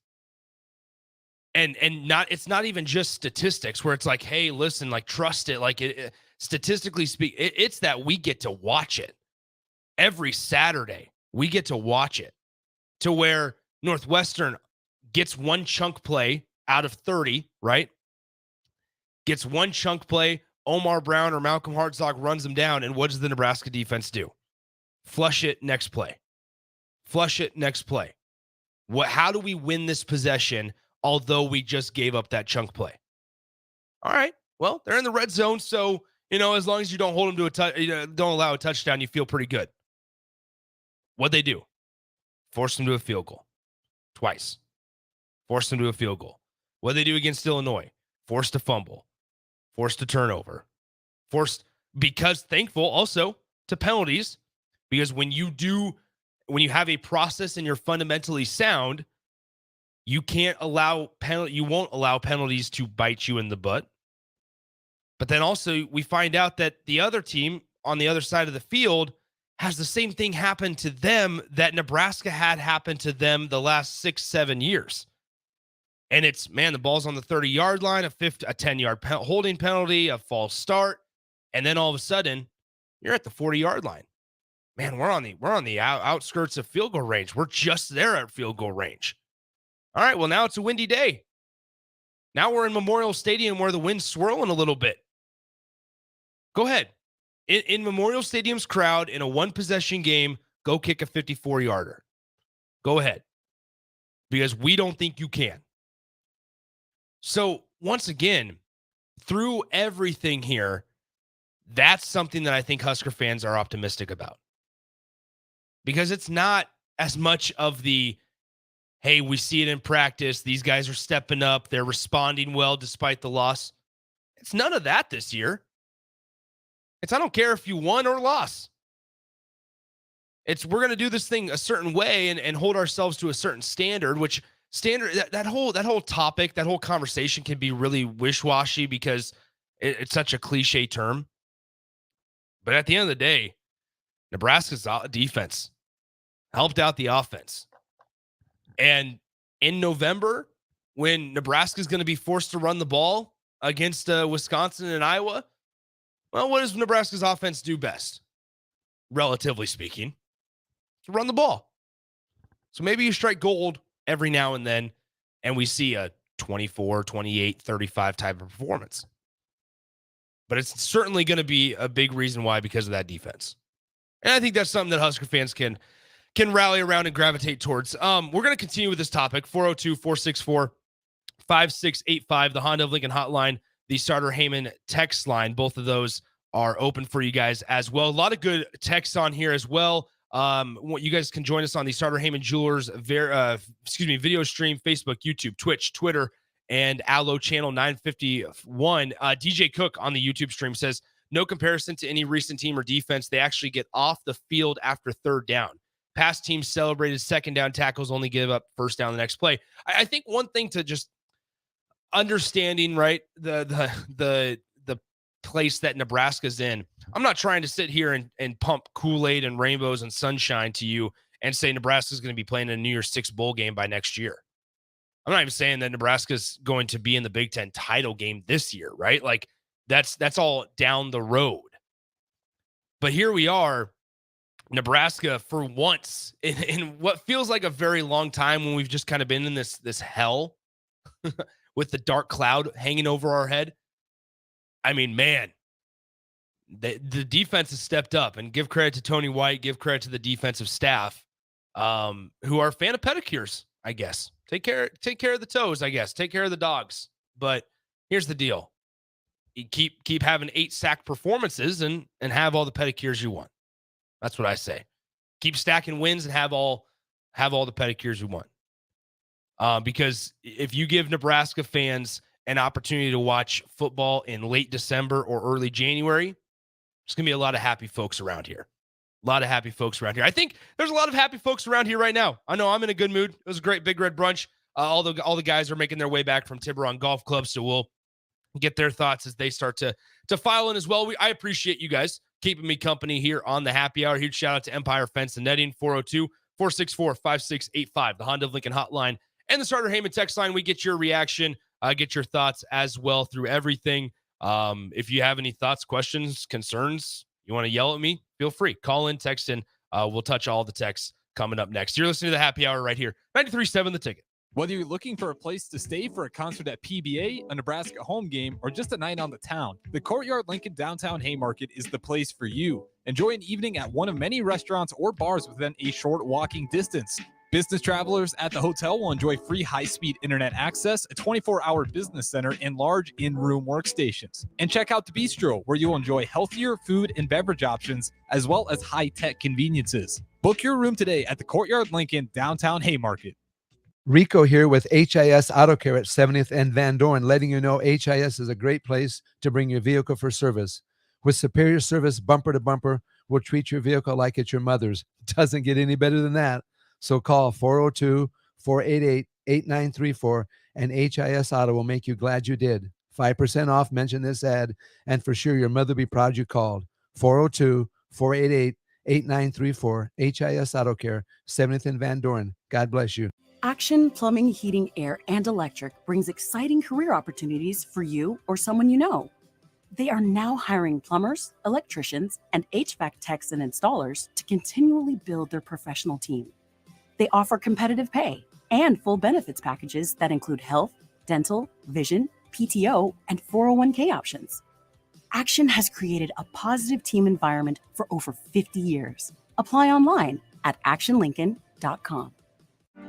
And it's not even just statistics where it's like, hey, listen, like, trust it. Like, statistically speaking, it's that we get to watch it every Saturday. We get to watch it to where Northwestern gets one chunk play out of 30, right? Gets one chunk play. Omar Brown or Malcolm Hartzog runs them down. And what does the Nebraska defense do? Flush it, next play. Flush it, next play. How do we win this possession, although we just gave up that chunk play? All right. Well, they're in the red zone, so, as long as you don't hold them to don't allow a touchdown, you feel pretty good. What'd they do? Force them to a field goal. Twice. Force them to a field goal. What'd they do against Illinois? Forced a fumble. Forced a turnover. Because thankful also to penalties, because when you have a process and you're fundamentally sound, you won't allow penalties to bite you in the butt. But then also we find out that the other team on the other side of the field has the same thing happen to them that Nebraska had happen to them the last 6-7 years. And it's, man, the ball's on the 30-yard line, a 10-yard holding penalty, a false start, and then all of a sudden you're at the 40-yard line. Man, we're on the outskirts of field goal range. We're just there at field goal range. All right, well, now it's a windy day. Now we're in Memorial Stadium where the wind's swirling a little bit. Go ahead. In Memorial Stadium's crowd, in a one-possession game, go kick a 54-yarder. Go ahead. Because we don't think you can. So, once again, through everything here, that's something that I think Husker fans are optimistic about. Because it's not as much of the, hey, we see it in practice. These guys are stepping up. They're responding well despite the loss. It's none of that this year. It's, I don't care if you won or lost. We're going to do this thing a certain way and hold ourselves to a certain standard, which that whole topic, that whole conversation can be really wish-washy because it's such a cliche term. But at the end of the day, Nebraska's defense helped out the offense. And in November, when Nebraska is going to be forced to run the ball against Wisconsin and Iowa, well, what does Nebraska's offense do best? Relatively speaking, to run the ball. So maybe you strike gold every now and then, and we see a 24, 28, 35 type of performance. But it's certainly going to be a big reason why, because of that defense. And I think that's something that Husker fans can rally around and gravitate towards. We're going to continue with this topic. 402-464-5685, the Honda of Lincoln hotline, the Starter Heyman text line. Both of those are open for you guys as well. A lot of good texts on here as well. You guys can join us on the Starter Heyman Jewelers video stream, Facebook, YouTube, Twitch, Twitter, and Allo Channel 951. DJ Cook on the YouTube stream says, no comparison to any recent team or defense. They actually get off the field after third down. Past teams celebrated second down tackles, only give up first down the next play. I think one thing to just understanding, right, the place that Nebraska's in. I'm not trying to sit here and pump Kool-Aid and rainbows and sunshine to you and say Nebraska's going to be playing a New Year's Six bowl game by next year. I'm not even saying that Nebraska's going to be in the Big Ten title game this year, right? Like that's all down the road. But here we are, Nebraska, for once in what feels like a very long time, when we've just kind of been in this hell with the dark cloud hanging over our head. I mean, man, the defense has stepped up, and give credit to Tony White, give credit to the defensive staff, who are a fan of pedicures, I guess. Take care of the toes, I guess. Take care of the dogs. But here's the deal. You keep having 8 sack performances and have all the pedicures you want. That's what I say. Keep stacking wins and have all the pedicures you want. Because if you give Nebraska fans an opportunity to watch football in late December or early January, there's going to be a lot of happy folks around here. A lot of happy folks around here. I think there's a lot of happy folks around here right now. I know I'm in a good mood. It was a great Big Red Brunch. All the guys are making their way back from Tiburon Golf Club, so we'll get their thoughts as they start to file in as well. I appreciate you guys keeping me company here on the happy hour. Huge shout out to Empire Fence and Netting, 402-464-5685, the Honda of Lincoln hotline, and the Starter Heyman text line. We get your reaction, get your thoughts as well through everything. If you have any thoughts, questions, concerns, you want to yell at me, feel free. Call in, text in. We'll touch all the texts coming up next. You're listening to the happy hour right here, 93.7 The Ticket. Whether you're looking for a place to stay for a concert at PBA, a Nebraska home game, or just a night on the town, the Courtyard Lincoln Downtown Haymarket is the place for you. Enjoy an evening at one of many restaurants or bars within a short walking distance. Business travelers at the hotel will enjoy free high-speed internet access, a 24-hour business center, and large in-room workstations. And check out the Bistro, where you'll enjoy healthier food and beverage options, as well as high-tech conveniences. Book your room today at the Courtyard Lincoln Downtown Haymarket. Rico here with HIS Auto Care at 70th and Van Dorn, letting you know HIS is a great place to bring your vehicle for service. With superior service bumper to bumper, we'll treat your vehicle like it's your mother's. Doesn't get any better than that. So call 402-488-8934 and HIS Auto will make you glad you did. 5% off, mention this ad, and for sure your mother will be proud you called. 402-488-8934, HIS Auto Care, 70th and Van Dorn. God bless you. Action Plumbing, Heating, Air, and Electric brings exciting career opportunities for you or someone you know. They are now hiring plumbers, electricians, and HVAC techs and installers to continually build their professional team. They offer competitive pay and full benefits packages that include health, dental, vision, PTO, and 401k options. Action has created a positive team environment for over 50 years. Apply online at actionlincoln.com.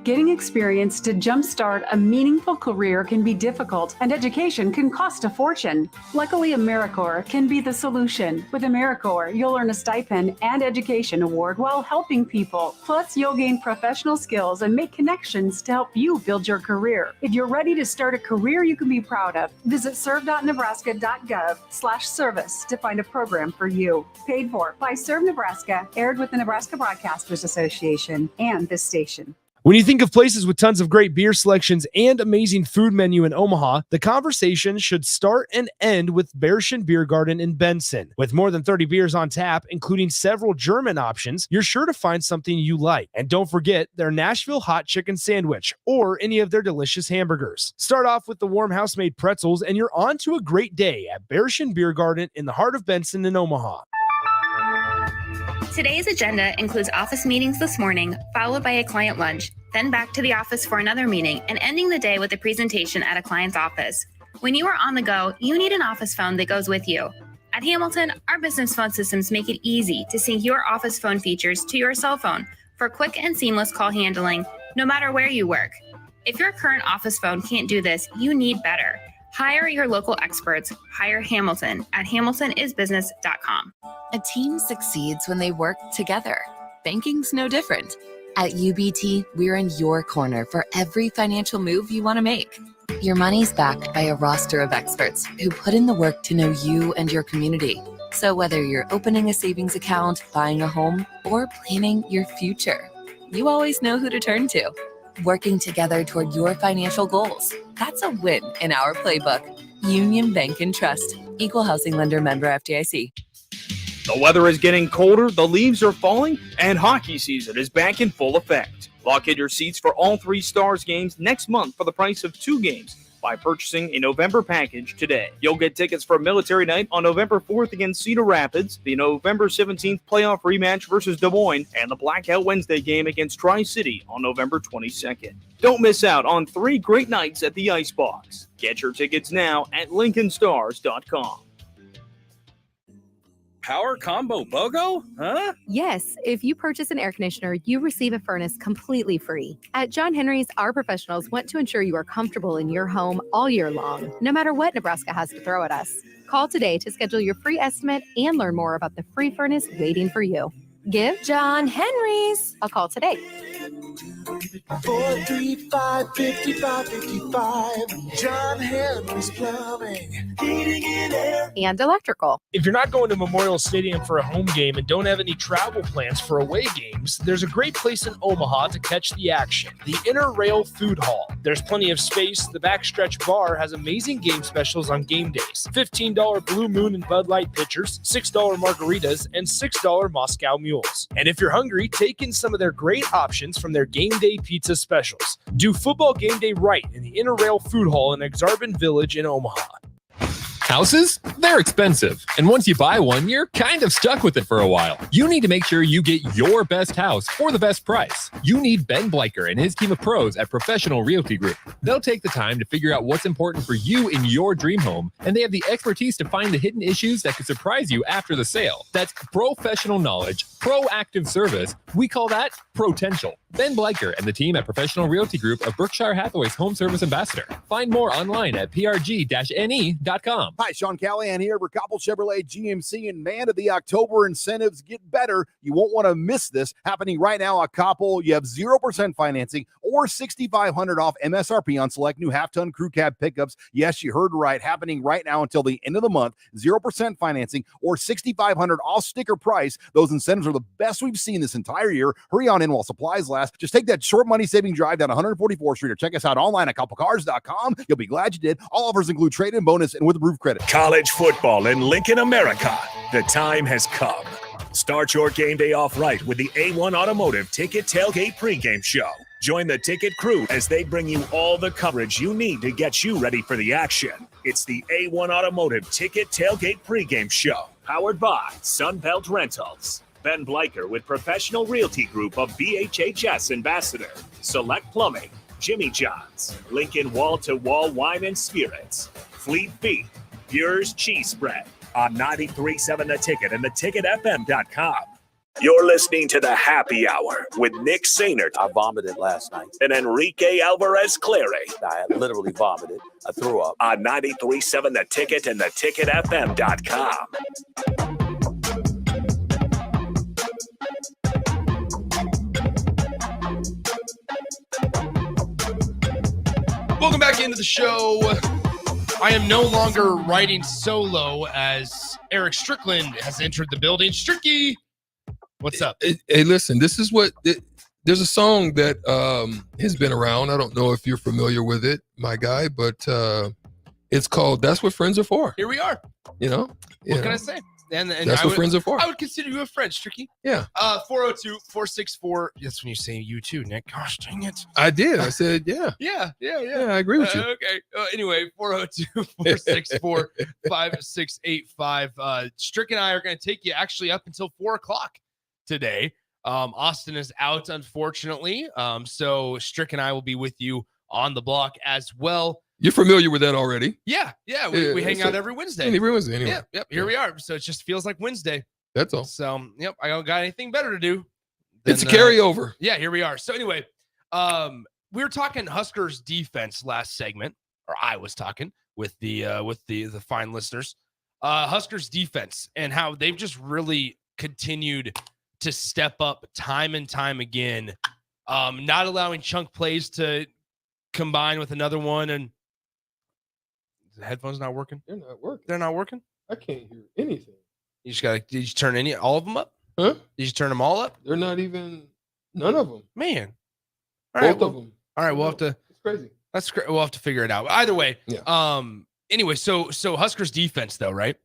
Getting experience to jumpstart a meaningful career can be difficult, and education can cost a fortune. Luckily, AmeriCorps can be the solution. With AmeriCorps, you'll earn a stipend and education award while helping people. Plus, you'll gain professional skills and make connections to help you build your career. If you're ready to start a career you can be proud of, visit serve.nebraska.gov/service to find a program for you. Paid for by Serve Nebraska, aired with the Nebraska Broadcasters Association and this station. When you think of places with tons of great beer selections and amazing food menu in Omaha, the conversation should start and end with Bärschen Beer Garden in Benson. With more than 30 beers on tap, including several German options, you're sure to find something you like. And don't forget their Nashville hot chicken sandwich or any of their delicious hamburgers. Start off with the warm house-made pretzels and you're on to a great day at Bärschen Beer Garden in the heart of Benson in Omaha. Today's agenda includes office meetings this morning, followed by a client lunch, then back to the office for another meeting, and ending the day with a presentation at a client's office. When you are on the go, you need an office phone that goes with you. At Hamilton, our business phone systems make it easy to sync your office phone features to your cell phone for quick and seamless call handling, no matter where you work. If your current office phone can't do this, you need better. Hire your local experts. Hire Hamilton at hamiltonisbusiness.com. A team succeeds when they work together. Banking's no different. At UBT, we're in your corner for every financial move you want to make. Your money's backed by a roster of experts who put in the work to know you and your community. So whether you're opening a savings account, buying a home, or planning your future, you always know who to turn to. Working together toward your financial goals. That's a win in our playbook. Union Bank and Trust. Equal housing lender, member FDIC. The weather is getting colder, the leaves are falling, and hockey season is back in full effect. Lock in your seats for all 3 Stars games next month for the price of 2 games by purchasing a November package today. You'll get tickets for Military Night on November 4th against Cedar Rapids, the November 17th playoff rematch versus Des Moines, and the Blackout Wednesday game against Tri-City on November 22nd. Don't miss out on 3 great nights at the Icebox. Get your tickets now at LincolnStars.com. Power Combo BOGO? Huh? Yes, if you purchase an air conditioner, you receive a furnace completely free. At John Henry's, our professionals want to ensure you are comfortable in your home all year long, no matter what Nebraska has to throw at us. Call today to schedule your free estimate and learn more about the free furnace waiting for you. Give John Henry's a call today. 435-5555. John Henry's Plumbing, Heating and Air. And electrical. If you're not going to Memorial Stadium for a home game and don't have any travel plans for away games, there's a great place in Omaha to catch the action, the Inner Rail Food Hall. There's plenty of space. The Backstretch Bar has amazing game specials on game days. $15 Blue Moon and Bud Light pitchers, $6 margaritas, and $6 Moscow Mules. And if you're hungry, take in some of their great options from their game day pizza specials. Do football game day right in the Inner Rail Food Hall in Exarban Village in Omaha. Houses? They're expensive. And once you buy one, you're kind of stuck with it for a while. You need to make sure you get your best house for the best price. You need Ben Bleicher and his team of pros at Professional Realty Group. They'll take the time to figure out what's important for you in your dream home, and they have the expertise to find the hidden issues that could surprise you after the sale. That's professional knowledge, proactive service. We call that potential. Ben Bleicher and the team at Professional Realty Group of Berkshire Hathaway's Home Service Ambassador. Find more online at prg-ne.com. Hi, Sean Callahan here for Koppel Chevrolet GMC, and man, the October incentives get better. You won't want to miss this happening right now at Koppel. You have 0% financing or $6,500 off MSRP on select new half-ton crew cab pickups. Yes, you heard right, happening right now until the end of the month. 0% financing or $6,500 off sticker price. Those incentives are the best we've seen this entire year. Hurry on in while supplies last. Just take that short money-saving drive down 144th Street or check us out online at KoppelCars.com. You'll be glad you did. All offers include trade-in bonus and with roof credit. College football in Lincoln, America. The time has come. Start your game day off right with the A1 Automotive Ticket Tailgate pregame show. Join the ticket crew as they bring you all the coverage you need to get you ready for the action. It's the A1 Automotive Ticket Tailgate pregame show, powered by Sunbelt Rentals. Ben Bleicher with Professional Realty Group of BHHS Ambassador, Select Plumbing, Jimmy John's, Lincoln Wall-to-Wall Wine and Spirits, Fleet Feet, Bure's Cheese Spread on 93.7 The Ticket and theticketfm.com. You're listening to the Happy Hour with Nick Sainert. I vomited last night. And Enrique Alvarez Clary. I literally vomited. I threw up. On 93.7 The Ticket and theticketfm.com. Welcome back into the show. I am no longer riding solo as Eric Strickland has entered the building. Stricky, what's up? Hey, listen, this is what there's a song that has been around. I don't know if you're familiar with it, my guy, but it's called "That's What Friends Are For." Here we are. You know, What can I say? And that's what friends are for. I would consider you a friend, Stricky. Yeah. 402-464. That's when you say you too, Nick. Gosh, dang it. I did. I said, yeah. Yeah. I agree with you. Okay. Anyway, 402-464-5685. Strick and I are going to take you actually up until 4 o'clock today. Austin is out, unfortunately. So Strick and I will be with you on the block as well. You're familiar with that already. Yeah. We hang out every Wednesday. Every Wednesday, anyway. Yep. Here we are. So it just feels like Wednesday. That's all. So, yep. I don't got anything better to do. It's a carryover. Yeah, here we are. So anyway, we were talking Huskers defense last segment, or I was talking with the fine listeners. Huskers defense and how they've just really continued to step up time and time again, not allowing chunk plays to combine with another one. And the headphones not working? They're not working. They're not working? I can't hear anything. You just gotta, did you turn all of them up? Huh? Did you turn them all up? They're not even, none of them. Man. Both of them. All right, we'll have to. It's crazy. That's great. We'll have to figure it out. Either way. Yeah. Anyway, so Huskers defense though, right?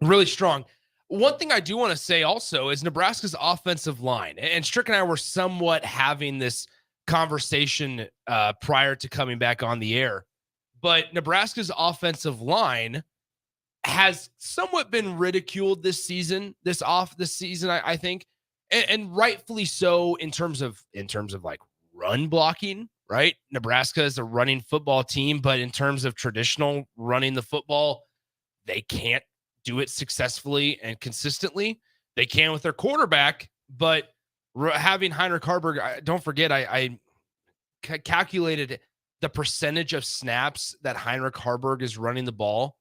Really strong. One thing I do want to say also is Nebraska's offensive line, and Strick and I were somewhat having this conversation prior to coming back on the air, but Nebraska's offensive line has somewhat been ridiculed this season, I think, and rightfully so in terms of like run blocking, right? Nebraska is a running football team, but in terms of traditional running the football, they can't do it successfully and consistently. They can with their quarterback, but having Heinrich Haarberg, don't forget, I calculated the percentage of snaps that Heinrich Haarberg is running the ball,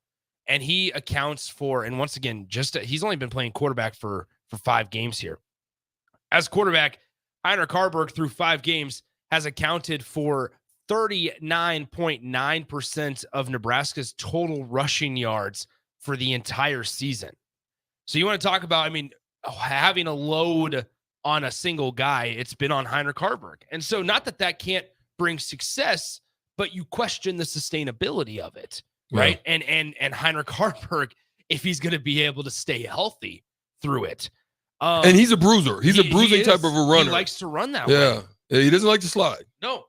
and he accounts for, and once again, he's only been playing quarterback for 5 games here. As quarterback, Heinrich Haarberg through 5 games has accounted for 39.9% of Nebraska's total rushing yards for the entire season. So you want to talk about, having a load on a single guy, it's been on Heinrich Haarberg. And so not that can't bring success, but you question the sustainability of it, right? Yeah. And Heinrich Haarberg, if he's going to be able to stay healthy through it. And he's a bruiser. He's a bruising type of a runner. He likes to run that way. Yeah, he doesn't like to slide. No.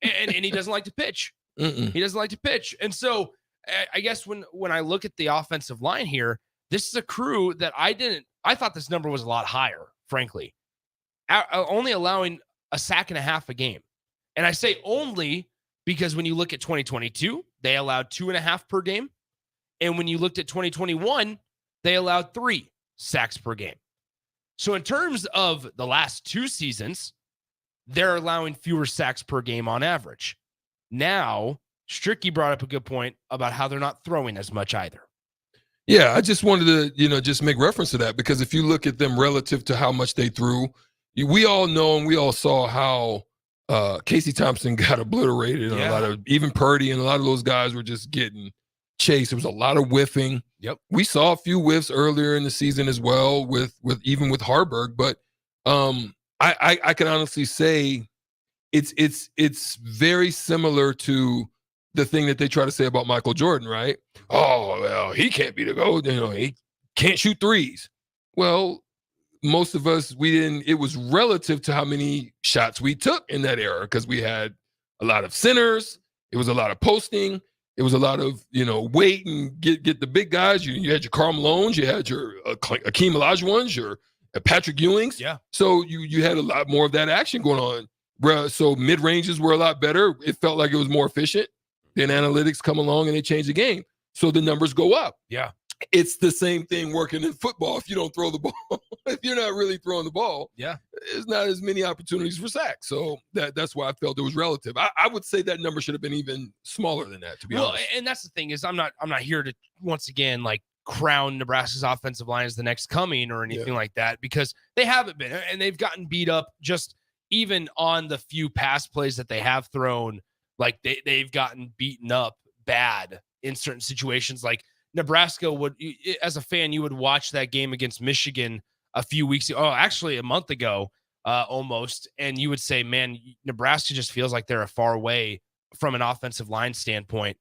And he doesn't like to pitch. Mm-mm. He doesn't like to pitch. And so I guess when I look at the offensive line here, this is a crew that I thought this number was a lot higher, frankly. Only allowing a sack and a half a game. And I say only because when you look at 2022, they allowed 2.5 per game. And when you looked at 2021, they allowed 3 sacks per game. So in terms of the last 2 seasons, they're allowing fewer sacks per game on average. Now, Stricky brought up a good point about how they're not throwing as much either. Yeah, I just wanted to, just make reference to that, because if you look at them relative to how much they threw, we all know and we all saw how Casey Thompson got obliterated, and a lot of, even Purdy and a lot of those guys were just getting chased. There was a lot of whiffing. Yep. We saw a few whiffs earlier in the season as well with Haarberg, but I can honestly say it's very similar to the thing that they try to say about Michael Jordan, right? Oh, well, he can't be the GOAT. He can't shoot threes. Well, most of us, it was relative to how many shots we took in that era, because we had a lot of centers. It was a lot of posting. It was a lot of, wait and get the big guys. You had your Karl Malones, you had your Akeem Olajuwons, your Patrick Ewings. Yeah. So you had a lot more of that action going on. So mid-ranges were a lot better. It felt like it was more efficient. Then analytics come along and they change the game. So the numbers go up. Yeah. it's the same thing working in football. If you don't throw the ball, if you're not really throwing the ball, yeah, there's not as many opportunities for sacks. So that's why I felt it was relative. I would say that number should have been even smaller than that, to be honest. And that's the thing is I'm not here to once again like crown Nebraska's offensive line as the next coming or anything like that, because they haven't been, and they've gotten beat up just even on the few pass plays that they have thrown. Like they've gotten beaten up bad in certain situations. Like Nebraska would, as a fan, you would watch that game against Michigan a few weeks ago, actually a month ago, almost, and you would say, man, Nebraska just feels like they're a far way from an offensive line standpoint.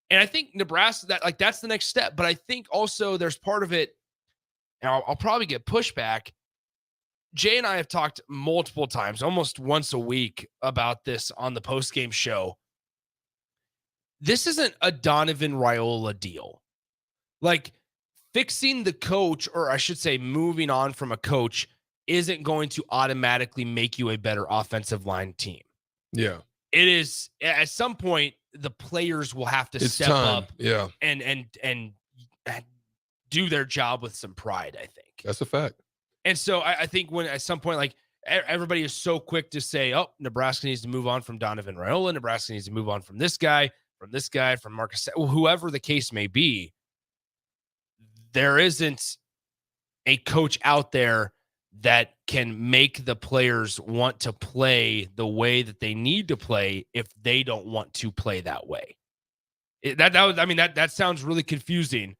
And I think Nebraska, that's the next step. But I think also there's part of it, and I'll probably get pushback. Jay and I have talked multiple times, almost once a week, about this on the postgame show. This isn't a Donovan Raiola deal. Like, fixing the coach, or I should say moving on from a coach, isn't going to automatically make you a better offensive line team. Yeah. It is, at some point, the players will have to step up and do their job with some pride, I think. That's a fact. And so I think when at some point, like, everybody is so quick to say, oh, Nebraska needs to move on from Donovan Raiola, Nebraska needs to move on from this guy, from Marcus, whoever the case may be, there isn't a coach out there that can make the players want to play the way that they need to play if they don't want to play that way. That sounds really confusing,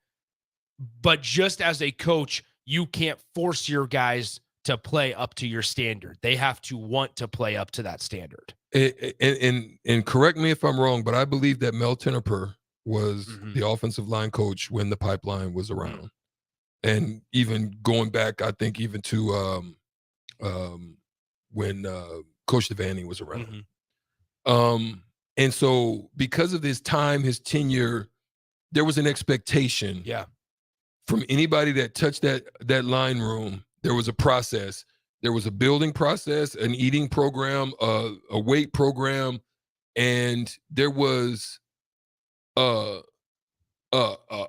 but just as a coach, you can't force your guys to play up to your standard. They have to want to play up to that standard. And correct me if I'm wrong, but I believe that Mel Tenopir was the offensive line coach when the pipeline was around. And even going back, I think even to when Coach Devaney was around. And so because of his time, his tenure, there was an expectation from anybody that touched that line room. There was a process. There was a building process, an eating program, a weight program, and there was a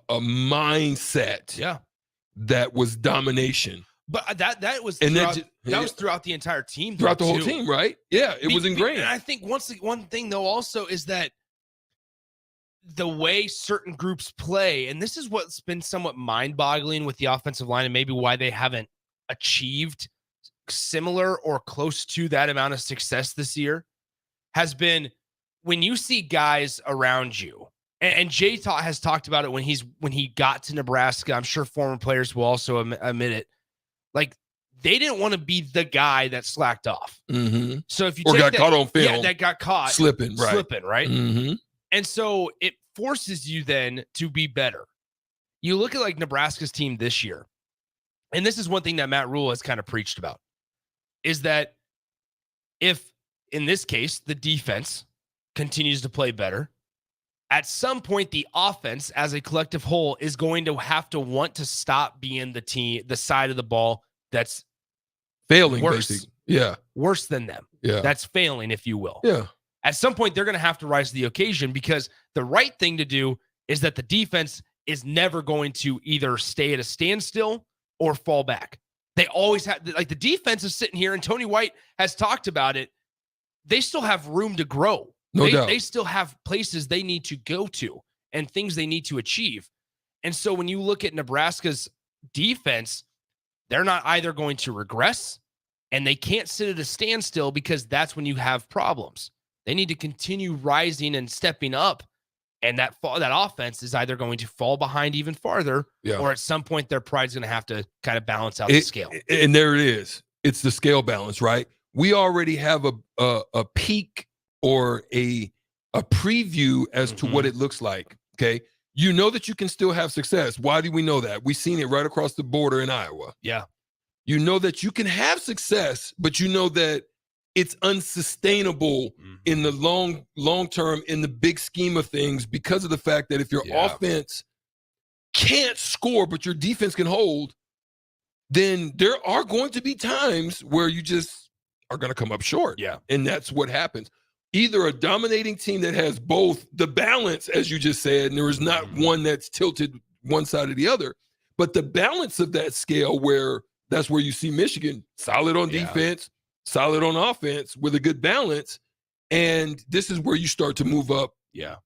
mindset that was domination. But that was throughout the entire team. Throughout the whole team, right? Yeah, it was ingrained. And I think one thing though also is that the way certain groups play, and this is what's been somewhat mind-boggling with the offensive line, and maybe why they haven't achieved similar or close to that amount of success this year, has been when you see guys around you. And Jay has talked about it when he got to Nebraska. I'm sure former players will also admit it. Like, they didn't want to be the guy that slacked off. So if you got caught on film, that got caught slipping, right? And so it forces you then to be better. You look at like Nebraska's team this year, and this is one thing that Matt Rule has kind of preached about, is that if, in this case, the defense continues to play better, at some point, the offense as a collective whole is going to have to want to stop being the side of the ball that's failing, worse, basically. worse than them. That's failing, if you will. At some point, they're going to have to rise to the occasion, because the right thing to do is that the defense is never going to either stay at a standstill or fall back. They always have, like, the defense is sitting here, and Tony White has talked about it. They still have room to grow. No doubt. They still have places they need to go to and things they need to achieve. And so when you look at Nebraska's defense, they're not either going to regress, and they can't sit at a standstill, because that's when you have problems. They need to continue rising and stepping up, and that offense is either going to fall behind even farther, or at some point their pride's going to have to kind of balance out the scale. And there it is. It's the scale balance, right? We already have a peak or a preview as to what it looks like, okay? You know that you can still have success. Why do we know that? We've seen it right across the border in Iowa. You know that you can have success, but you know that it's unsustainable in the long term, in the big scheme of things, because of the fact that if your offense can't score, but your defense can hold, then there are going to be times where you just are going to come up short. And that's what happens. Either a dominating team that has both the balance, as you just said, and there is not one that's tilted one side or the other. But the balance of that scale, that's where you see Michigan solid on defense, solid on offense with a good balance. And this is where you start to move up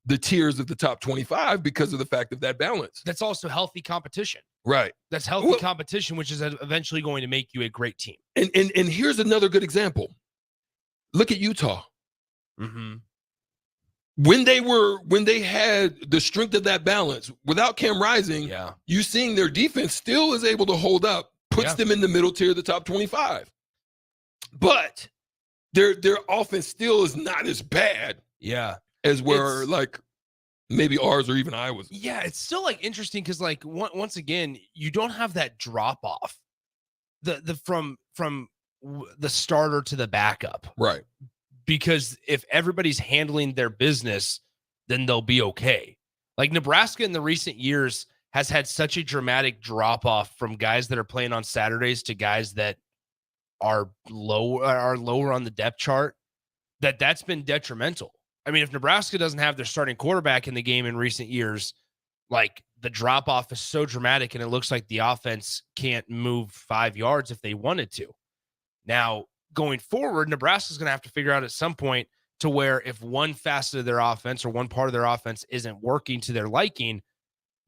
the tiers of the top 25 because of the fact of that balance. That's also healthy competition. Right. That's healthy competition, which is eventually going to make you a great team. And here's another good example. Look at Utah. Mm-hmm. When they had the strength of that balance without Cam Rising, you seeing their defense still is able to hold up, puts them in the middle tier of the top 25. But their offense still is not as bad. As where like maybe ours or even Iowa's. Yeah, it's still like interesting because like once again, you don't have that drop off from the starter to the backup. Right. Because if everybody's handling their business, then they'll be okay. Like Nebraska in the recent years has had such a dramatic drop off from guys that are playing on Saturdays to guys that are lower on the depth chart that's been detrimental. I mean, if Nebraska doesn't have their starting quarterback in the game in recent years, like the drop off is so dramatic and it looks like the offense can't move 5 yards if they wanted to. Now, going forward, Nebraska's going to have to figure out at some point to where if one facet of their offense or one part of their offense isn't working to their liking,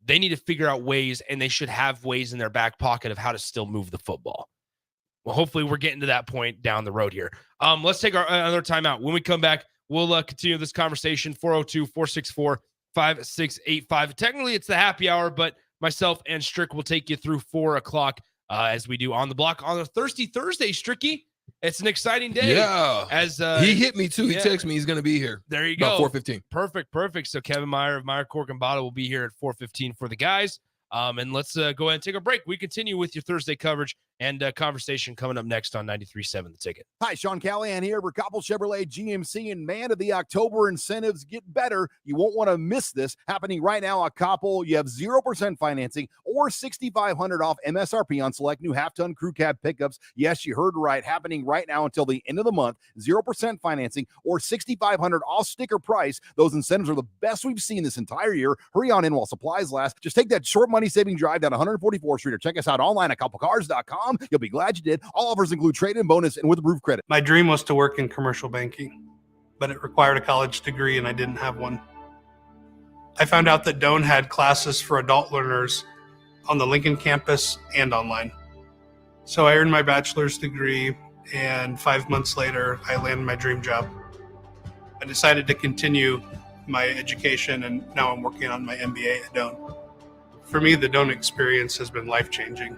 they need to figure out ways, and they should have ways in their back pocket of how to still move the football. Well, hopefully we're getting to that point down the road here. Let's take another timeout. When we come back, we'll continue this conversation. 402-464-5685. Technically, it's the happy hour, but myself and Strick will take you through 4 o'clock as we do On the Block on a Thirsty Thursday, Stricky. It's an exciting day. Yeah. As he hit me too. He texted me he's going to be here. There you go. About 4:15. Perfect. So Kevin Meyer of Meyer, Cork, and Bottle will be here at 4:15 for the guys. And let's go ahead and take a break. We continue with your Thursday coverage and conversation coming up next on 93.7 The Ticket. Hi, Sean Callahan here. Coppel Chevrolet GMC, and man, the October incentives get better. You won't want to miss this. Happening right now at Coppel. You have 0% financing or $6,500 off MSRP on select new half-ton crew cab pickups. Yes, you heard right. Happening right now until the end of the month. 0% financing or $6,500 off sticker price. Those incentives are the best we've seen this entire year. Hurry on in while supplies last. Just take that short money-saving drive down 144th Street or check us out online at coppelcars.com. You'll be glad you did. All offers include trade-in bonus and with approved credit. My dream was to work in commercial banking, but it required a college degree and I didn't have one. I found out that Doane had classes for adult learners on the Lincoln campus and online. So I earned my bachelor's degree, and 5 months later, I landed my dream job. I decided to continue my education, and now I'm working on my MBA at Doane. For me, the Doane experience has been life-changing.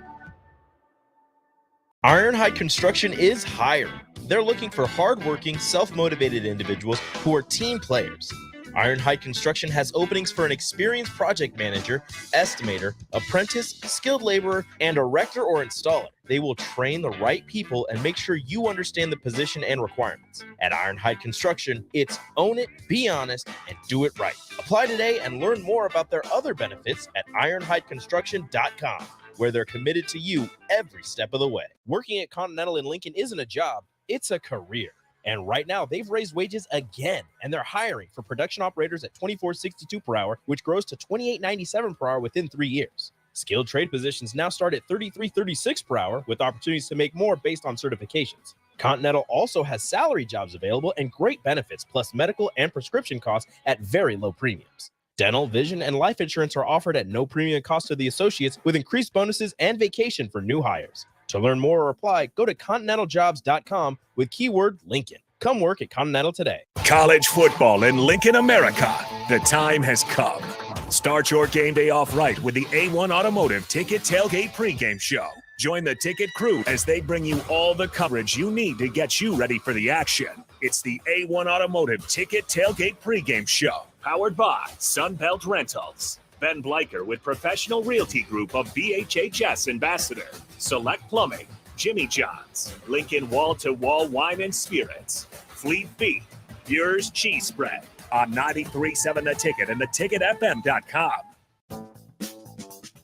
Ironhide Construction is hiring. They're looking for hardworking, self-motivated individuals who are team players. Ironhide Construction has openings for an experienced project manager, estimator, apprentice, skilled laborer, and erector or installer. They will train the right people and make sure you understand the position and requirements. At Ironhide Construction, it's own it, be honest, and do it right. Apply today and learn more about their other benefits at ironhideconstruction.com. where they're committed to you every step of the way. Working at Continental in Lincoln isn't a job, it's a career. And right now, they've raised wages again, and they're hiring for production operators at $24.62 per hour, which grows to $28.97 per hour within 3 years. Skilled trade positions now start at $33.36 per hour, with opportunities to make more based on certifications. Continental also has salary jobs available and great benefits, plus medical and prescription costs at very low premiums. Dental, vision, and life insurance are offered at no premium cost to the associates, with increased bonuses and vacation for new hires. To learn more or apply, go to continentaljobs.com with keyword Lincoln. Come work at Continental today. College football in Lincoln, America. The time has come. Start your game day off right with the A1 Automotive Ticket Tailgate pregame show. Join the Ticket crew as they bring you all the coverage you need to get you ready for the action. It's the A1 Automotive Ticket Tailgate pregame show. Powered by Sunbelt Rentals. Ben Bleicher with Professional Realty Group of BHHS Ambassador. Select Plumbing. Jimmy John's. Lincoln Wall-to-Wall Wine and Spirits. Fleet Beef. Bure's Cheese Spread. On 93.7 The Ticket and theticketfm.com.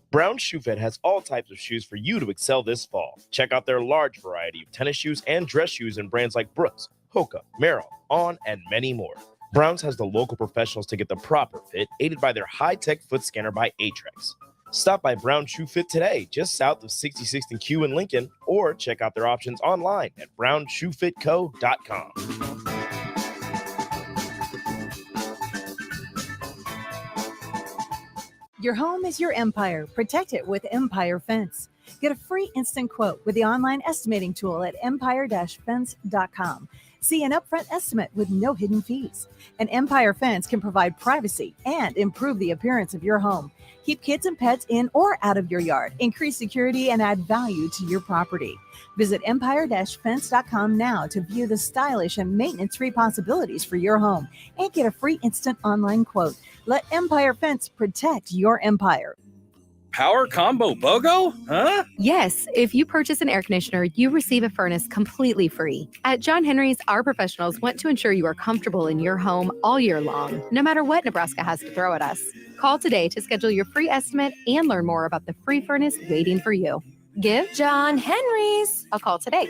Brown Shoe Fit has all types of shoes for you to excel this fall. Check out their large variety of tennis shoes and dress shoes in brands like Brooks, Hoka, Merrell, On, and many more. Browns has the local professionals to get the proper fit, aided by their high-tech foot scanner by Aetrex. Stop by Brown Shoe Fit today, just south of 66th and Q in Lincoln, or check out their options online at brownshoefitco.com. Your home is your empire. Protect it with Empire Fence. Get a free instant quote with the online estimating tool at empire-fence.com. See an upfront estimate with no hidden fees. An Empire Fence can provide privacy and improve the appearance of your home. Keep kids and pets in or out of your yard. Increase security and add value to your property. Visit empire-fence.com now to view the stylish and maintenance-free possibilities for your home and get a free instant online quote. Let Empire Fence protect your empire. Power combo BOGO? Huh? Yes, if you purchase an air conditioner, you receive a furnace completely free. At John Henry's, our professionals want to ensure you are comfortable in your home all year long, no matter what Nebraska has to throw at us. Call today to schedule your free estimate and learn more about the free furnace waiting for you. Give John Henry's a call today.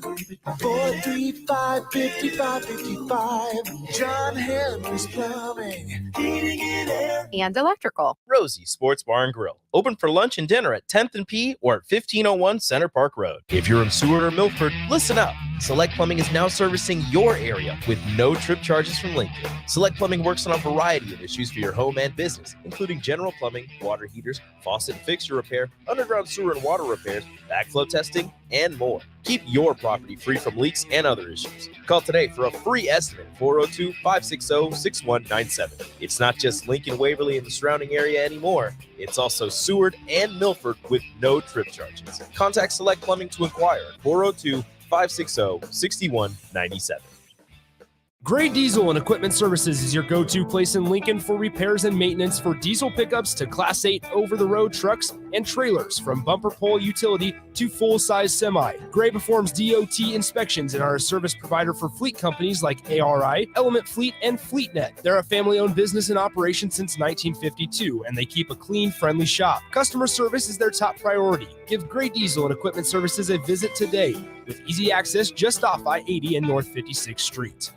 435-5555. John Henry's Plumbing, Heating and Air. And electrical. Rosie Sports Bar and Grill, open for lunch and dinner at 10th and P or at 1501 Center Park Road. If you're in Seward or Milford, listen up. Select Plumbing is now servicing your area with no trip charges from Lincoln. Select Plumbing works on a variety of issues for your home and business, including general plumbing, water heaters, faucet and fixture repair, underground sewer and water repairs, backflow testing, and more. Keep your property free from leaks and other issues. Call today for a free estimate, 402-560-6197. It's not just Lincoln, Waverly, and the surrounding area anymore. It's also Seward and Milford with no trip charges. Contact Select Plumbing to inquire at 402-560-6197. Gray Diesel and Equipment Services is your go-to place in Lincoln for repairs and maintenance for diesel pickups to Class 8 over-the-road trucks and trailers, from bumper pole utility to full-size semi. Gray performs DOT inspections and are a service provider for fleet companies like ARI, Element Fleet, and FleetNet. They're a family-owned business in operation since 1952, and they keep a clean, friendly shop. Customer service is their top priority. Give Gray Diesel and Equipment Services a visit today, with easy access just off I-80 and North 56th Street.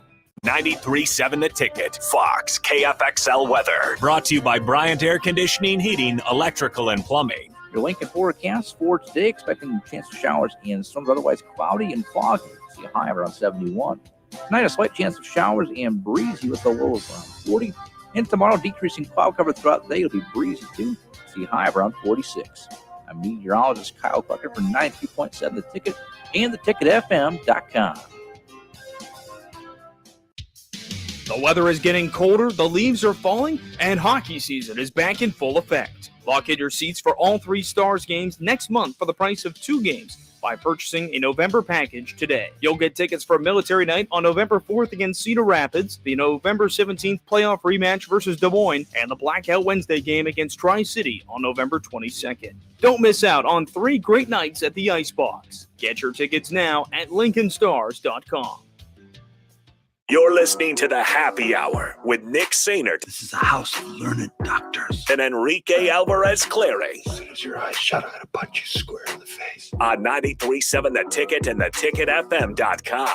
93.7 The Ticket, Fox, KFXL weather. Brought to you by Bryant Air Conditioning, Heating, Electrical, and Plumbing. Your Lincoln forecast for today, expecting a chance of showers and storms, otherwise cloudy and foggy. See a high of around 71. Tonight, a slight chance of showers and breezy with a low of around 40. And tomorrow, decreasing cloud cover throughout the day. It'll be breezy too. See a high of around 46. I'm meteorologist Kyle Clucker for 93.7 The Ticket and theticketfm.com. The weather is getting colder, the leaves are falling, and hockey season is back in full effect. Lock in your seats for all 3 Stars games next month for the price of 2 games by purchasing a November package today. You'll get tickets for Military Night on November 4th against Cedar Rapids, the November 17th playoff rematch versus Des Moines, and the Blackout Wednesday game against Tri-City on November 22nd. Don't miss out on 3 great nights at the Icebox. Get your tickets now at LincolnStars.com. You're listening to the Happy Hour with Nick Sainert. This is a house of learned doctors. And Enrique Alvarez Clary. As soon as your eyes shut, I'm going to punch you square in the face. On 93.7 The Ticket and theticketfm.com.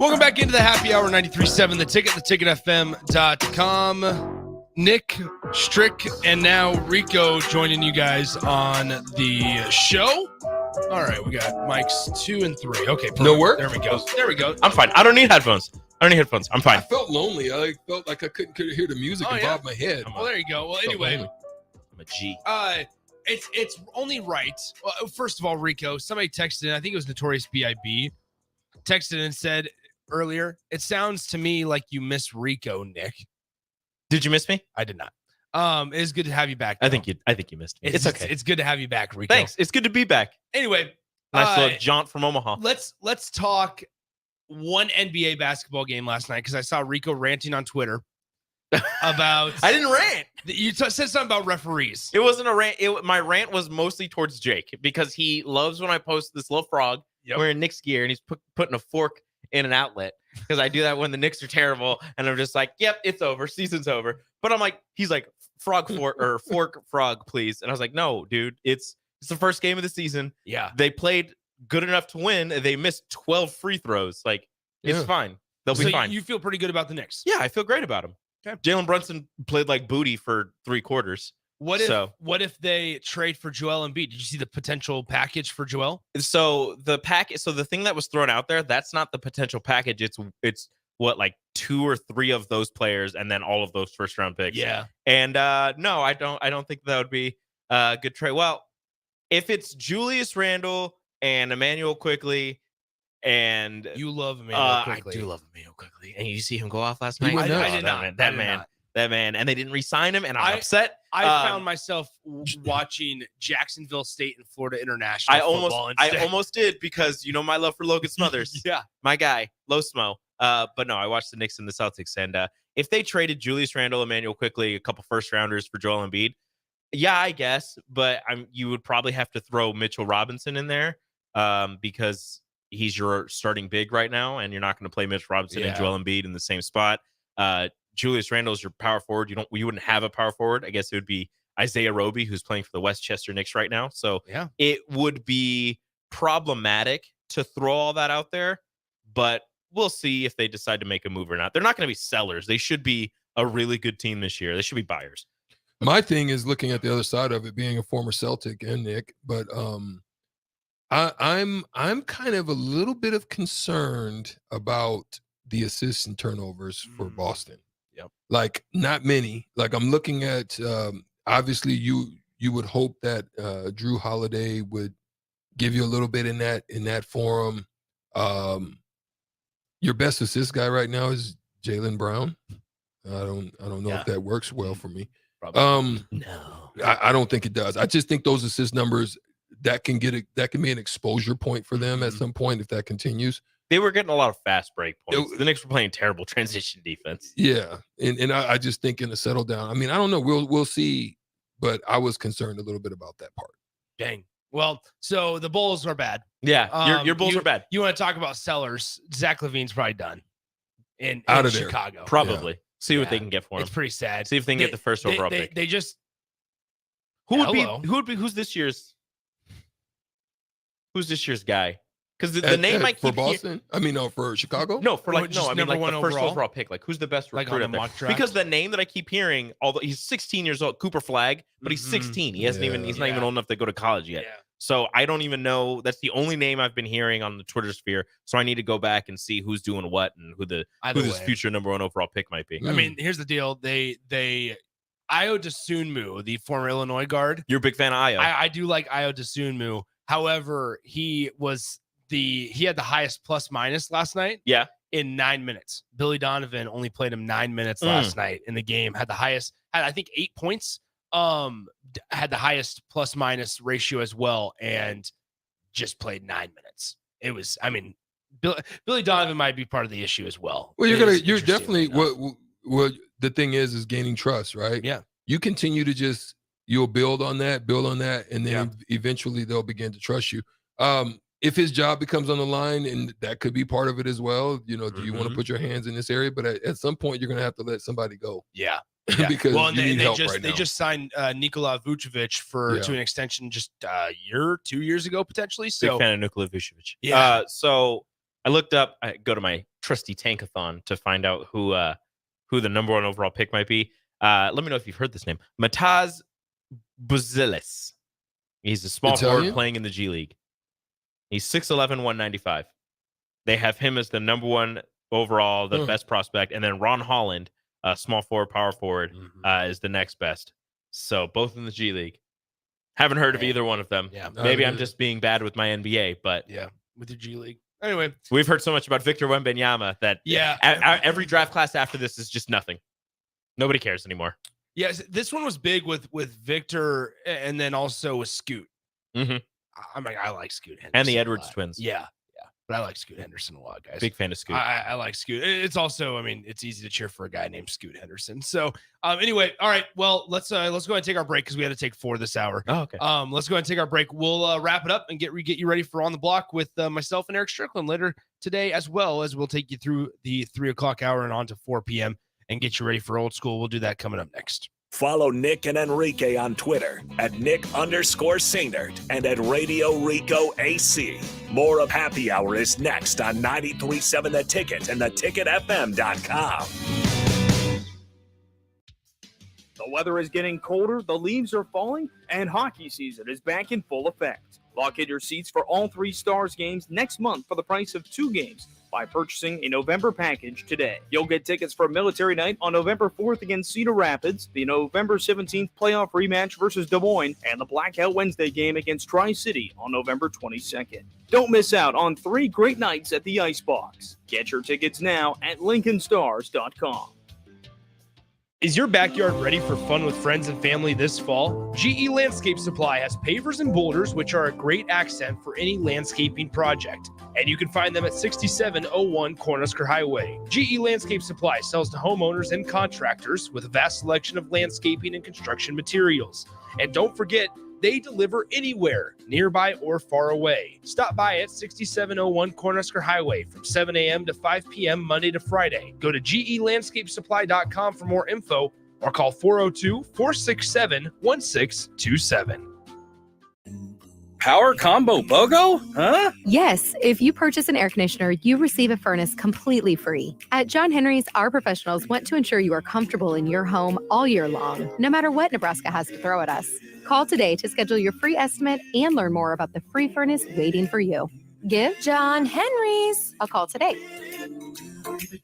Welcome back into the Happy Hour 93.7 The Ticket, theticketfm.com. Nick, Strick, and now Rico joining you guys on the show. All right, we got mics 2 and 3. Okay, perfect. No work? There we go. There we go. I'm fine. I don't need headphones. I'm fine. I felt lonely. I felt like I couldn't hear the music above my head. Well, there you go. Well, anyway. I'm a G. It's only right. Well, first of all, Rico, somebody texted in, I think it was Notorious B.I.B., texted and said earlier, it sounds to me like you miss Rico, Nick. Did you miss me? I did not. It is good to have you back. I think you missed me. It's okay. It's good to have you back, Rico. Thanks. It's good to be back. Anyway, nice little jaunt from Omaha. Let's talk one NBA basketball game last night, because I saw Rico ranting on Twitter about. I didn't rant. You said something about referees. It wasn't a rant. My rant was mostly towards Jake, because he loves when I post this little frog wearing Knicks gear and he's putting a fork in an outlet, because I do that when the Knicks are terrible, and I'm just like, yep, it's over, season's over. But I'm like, he's like, fork, please. And I was like, no, dude, it's It's the first game of the season. Yeah. They played good enough to win. They missed 12 free throws. Like, it's fine. They'll be fine. You feel pretty good about the Knicks? Yeah, I feel great about them. Okay. Jalen Brunson played like booty for 3 quarters. What if they trade for Joel Embiid? Did you see the potential package for Joel? So the thing that was thrown out there, that's not the potential package. It's what, like 2 or 3 of those players and then all of those first round picks. Yeah. And no, I don't think that would be a good trade. Well, if it's Julius Randle and Emmanuel Quickly, and you love Emmanuel Quickly. I do love Emmanuel Quickly. And you see him go off last night? I did not. That man. And they didn't re-sign him, and I'm upset. I found myself watching Jacksonville State and Florida International football I instead. almost did, because you know my love for Logan Smothers. Yeah. My guy, Low Smo. But no, I watched the Knicks and the Celtics. And if they traded Julius Randle, Emmanuel Quickly, a couple first rounders for Joel Embiid, yeah, I guess. But you would probably have to throw Mitchell Robinson in there because he's your starting big right now, and you're not going to play Mitchell Robinson and Joel Embiid in the same spot. Julius Randle is your power forward. You wouldn't have a power forward. I guess it would be Isaiah Roby, who's playing for the Westchester Knicks right now. So it would be problematic to throw all that out there, but we'll see if they decide to make a move or not. They're not going to be sellers. They should be a really good team this year. They should be buyers. My thing is looking at the other side of it, being a former Celtic and Nick, but I'm kind of a little bit of concerned about the assists and turnovers for Boston. Yep. Like, not many. Like, I'm looking at obviously you would hope that Drew Holiday would give you a little bit in that forum. Your best assist guy right now is Jaylen Brown. I don't know if that works well for me. No, I don't think it does. I just think those assist numbers that can be an exposure point for them at some point if that continues. They were getting a lot of fast break points. The Knicks were playing terrible transition defense. Yeah, and I just think in a settle down. I mean, I don't know. We'll see, but I was concerned a little bit about that part. Dang. Well, so the Bulls are bad. Yeah, your Bulls are bad. You want to talk about sellers? Zach LaVine's probably done in Out of there. Chicago. Probably. Yeah. See what they can get for him. It's pretty sad. See if they can get the first overall pick. They just who's this year's guy? Because the name I keep for Boston. I mean, no, for Chicago. No, for like just I mean number like one the first overall? overall pick. Like, who's the best Like recruit on the out there? mock draft? Because the name that I keep hearing, although he's 16 years old, Cooper Flagg, but he's 16. He hasn't even. He's not even old enough to go to college yet. Yeah. So I don't even know. That's the only name I've been hearing on the Twitter sphere. So I need to go back and see who's doing what and who this future number 1 overall pick might be. I mean, here's the deal. They Ayo Dosunmu, the former Illinois guard. You're a big fan of Ayo. I do like Ayo Dosunmu. However, he had the highest plus minus last night. Yeah. In 9 minutes. Billy Donovan only played him 9 minutes last night in the game. Had I think 8 points. Had the highest plus minus ratio as well, and just played 9 minutes. It was, I mean, Billy Donovan might be part of the issue as well. Well, you're definitely what the thing is gaining trust, right? Yeah. You continue to you'll build on that, and then eventually they'll begin to trust you. If his job becomes on the line, and that could be part of it as well, do you want to put your hands in this area? But at some point, you're going to have to let somebody go. Yeah. Because you need help right now. They just signed Nikola Vucevic to an extension just a year, 2 years ago, potentially. So big fan of Nikola Vucevic. Yeah. So I looked up, I go to my trusty Tankathon to find out who the number 1 overall pick might be. Let me know if you've heard this name. Mataz Buzelis. He's a small forward playing in the G League. He's 6'11", 195. They have him as the number 1 overall, the best prospect, and then Ron Holland, a small forward, power forward, is the next best. So both in the G League. Haven't heard of either one of them. Yeah. Maybe I'm just being bad with my NBA, but with the G League. Anyway, we've heard so much about Victor Wembanyama that every draft class after this is just nothing. Nobody cares anymore. Yes, this one was big with Victor, and then also with Scoot. Mm-hmm. I'm like, I like Scoot Henderson and the Edwards twins. Yeah, but I like Scoot Henderson a lot, guys. Big fan of Scoot. I like Scoot. It's also, I mean, it's easy to cheer for a guy named Scoot Henderson. So, anyway, all right. Well, let's go ahead and take our break because we had to take 4 this hour. Oh, okay. Let's go ahead and take our break. We'll wrap it up and get you ready for On the Block with myself and Eric Strickland later today, as well as we'll take you through the 3 o'clock hour and on to 4 p.m. and get you ready for old school. We'll do that coming up next. Follow Nick and Enrique on Twitter at Nick_Sainert and at Radio Rico AC. More of Happy Hour is next on 93.7 The Ticket and theticketfm.com. The weather is getting colder, the leaves are falling, and hockey season is back in full effect. Lock in your seats for all 3 Stars games next month for the price of 2 games by purchasing a November package today. You'll get tickets for Military Night on November 4th against Cedar Rapids, the November 17th playoff rematch versus Des Moines, and the Blackout Wednesday game against Tri-City on November 22nd. Don't miss out on 3 great nights at the Icebox. Get your tickets now at LincolnStars.com. Is your backyard ready for fun with friends and family this fall? GE Landscape Supply has pavers and boulders, which are a great accent for any landscaping project. And you can find them at 6701 Cornhusker Highway. GE Landscape Supply sells to homeowners and contractors with a vast selection of landscaping and construction materials. And don't forget, they deliver anywhere, nearby or far away. Stop by at 6701 Cornhusker Highway from 7 a.m. to 5 p.m. Monday to Friday. Go to GELandscapeSupply.com for more info or call 402-467-1627. Power Combo BOGO? Huh? Yes, if you purchase an air conditioner, you receive a furnace completely free. At John Henry's, our professionals want to ensure you are comfortable in your home all year long, no matter what Nebraska has to throw at us. Call today to schedule your free estimate and learn more about the free furnace waiting for you. Give John Henry's a call today.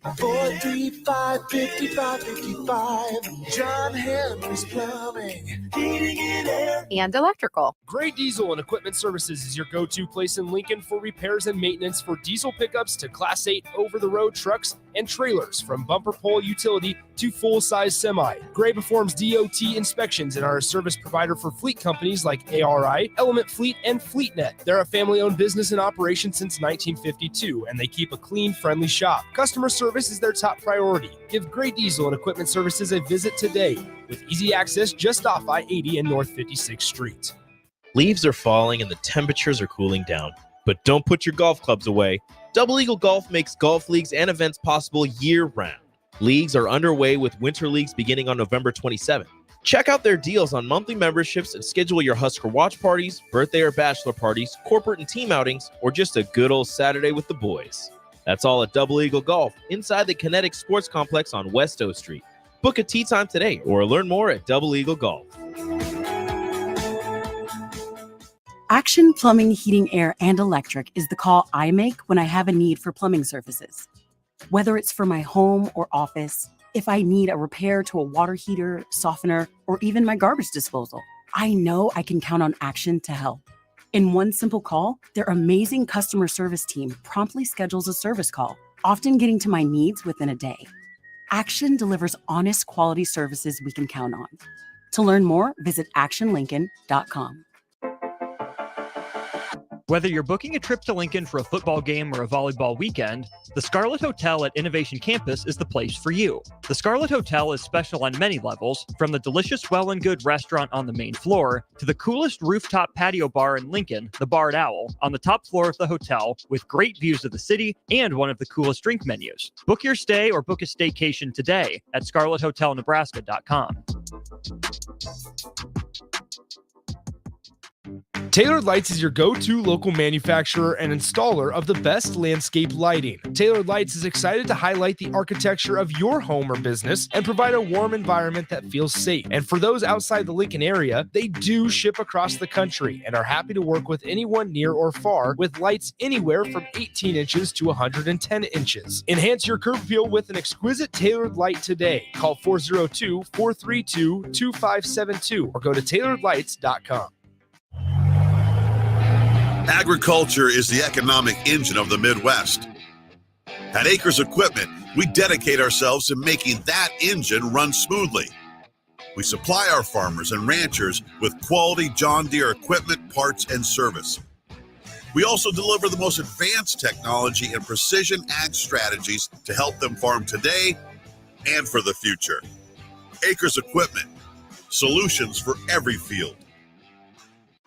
435-5555. John Henry's Plumbing, Heating and Air. And electrical. Gray Diesel and Equipment Services is your go-to place in Lincoln for repairs and maintenance for diesel pickups to Class 8 over-the-road trucks and trailers, from bumper pole utility to full-size semi. Gray performs DOT inspections and are a service provider for fleet companies like ARI, Element Fleet, and FleetNet. They're a family-owned business in operation since 1952, and they keep a clean, friendly shop. Customer service is their top priority. Give Gray Diesel and Equipment Services a visit today, with easy access just off I-80 and North 56th Street. Leaves are falling and the temperatures are cooling down. But don't put your golf clubs away. Double Eagle Golf makes golf leagues and events possible year-round. Leagues are underway with winter leagues beginning on November 27th. Check out their deals on monthly memberships and schedule your Husker watch parties, birthday or bachelor parties, corporate and team outings, or just a good old Saturday with the boys. That's all at Double Eagle Golf, inside the Kinetic Sports Complex on West O Street. Book a tee time today or learn more at Double Eagle Golf. Action Plumbing, Heating, Air, and Electric is the call I make when I have a need for plumbing services. Whether it's for my home or office, if I need a repair to a water heater, softener, or even my garbage disposal, I know I can count on Action to help. In one simple call, their amazing customer service team promptly schedules a service call, often getting to my needs within a day. Action delivers honest, quality services we can count on. To learn more, visit actionlincoln.com. Whether you're booking a trip to Lincoln for a football game or a volleyball weekend, the Scarlet Hotel at Innovation Campus is the place for you. The Scarlet Hotel is special on many levels, from the delicious Well and Good restaurant on the main floor to the coolest rooftop patio bar in Lincoln, the Barred Owl, on the top floor of the hotel with great views of the city and one of the coolest drink menus. Book your stay or book a staycation today at scarlethotelnebraska.com. Tailored Lights is your go-to local manufacturer and installer of the best landscape lighting. Tailored Lights is excited to highlight the architecture of your home or business and provide a warm environment that feels safe. And for those outside the Lincoln area, they do ship across the country and are happy to work with anyone near or far with lights anywhere from 18 inches to 110 inches. Enhance your curb appeal with an exquisite tailored light today. Call 402-432-2572 or go to tailoredlights.com. Agriculture is the economic engine of the Midwest. At Acres Equipment, we dedicate ourselves to making that engine run smoothly. We supply our farmers and ranchers with quality John Deere equipment, parts, and service. We also deliver the most advanced technology and precision ag strategies to help them farm today and for the future. Acres Equipment, solutions for every field.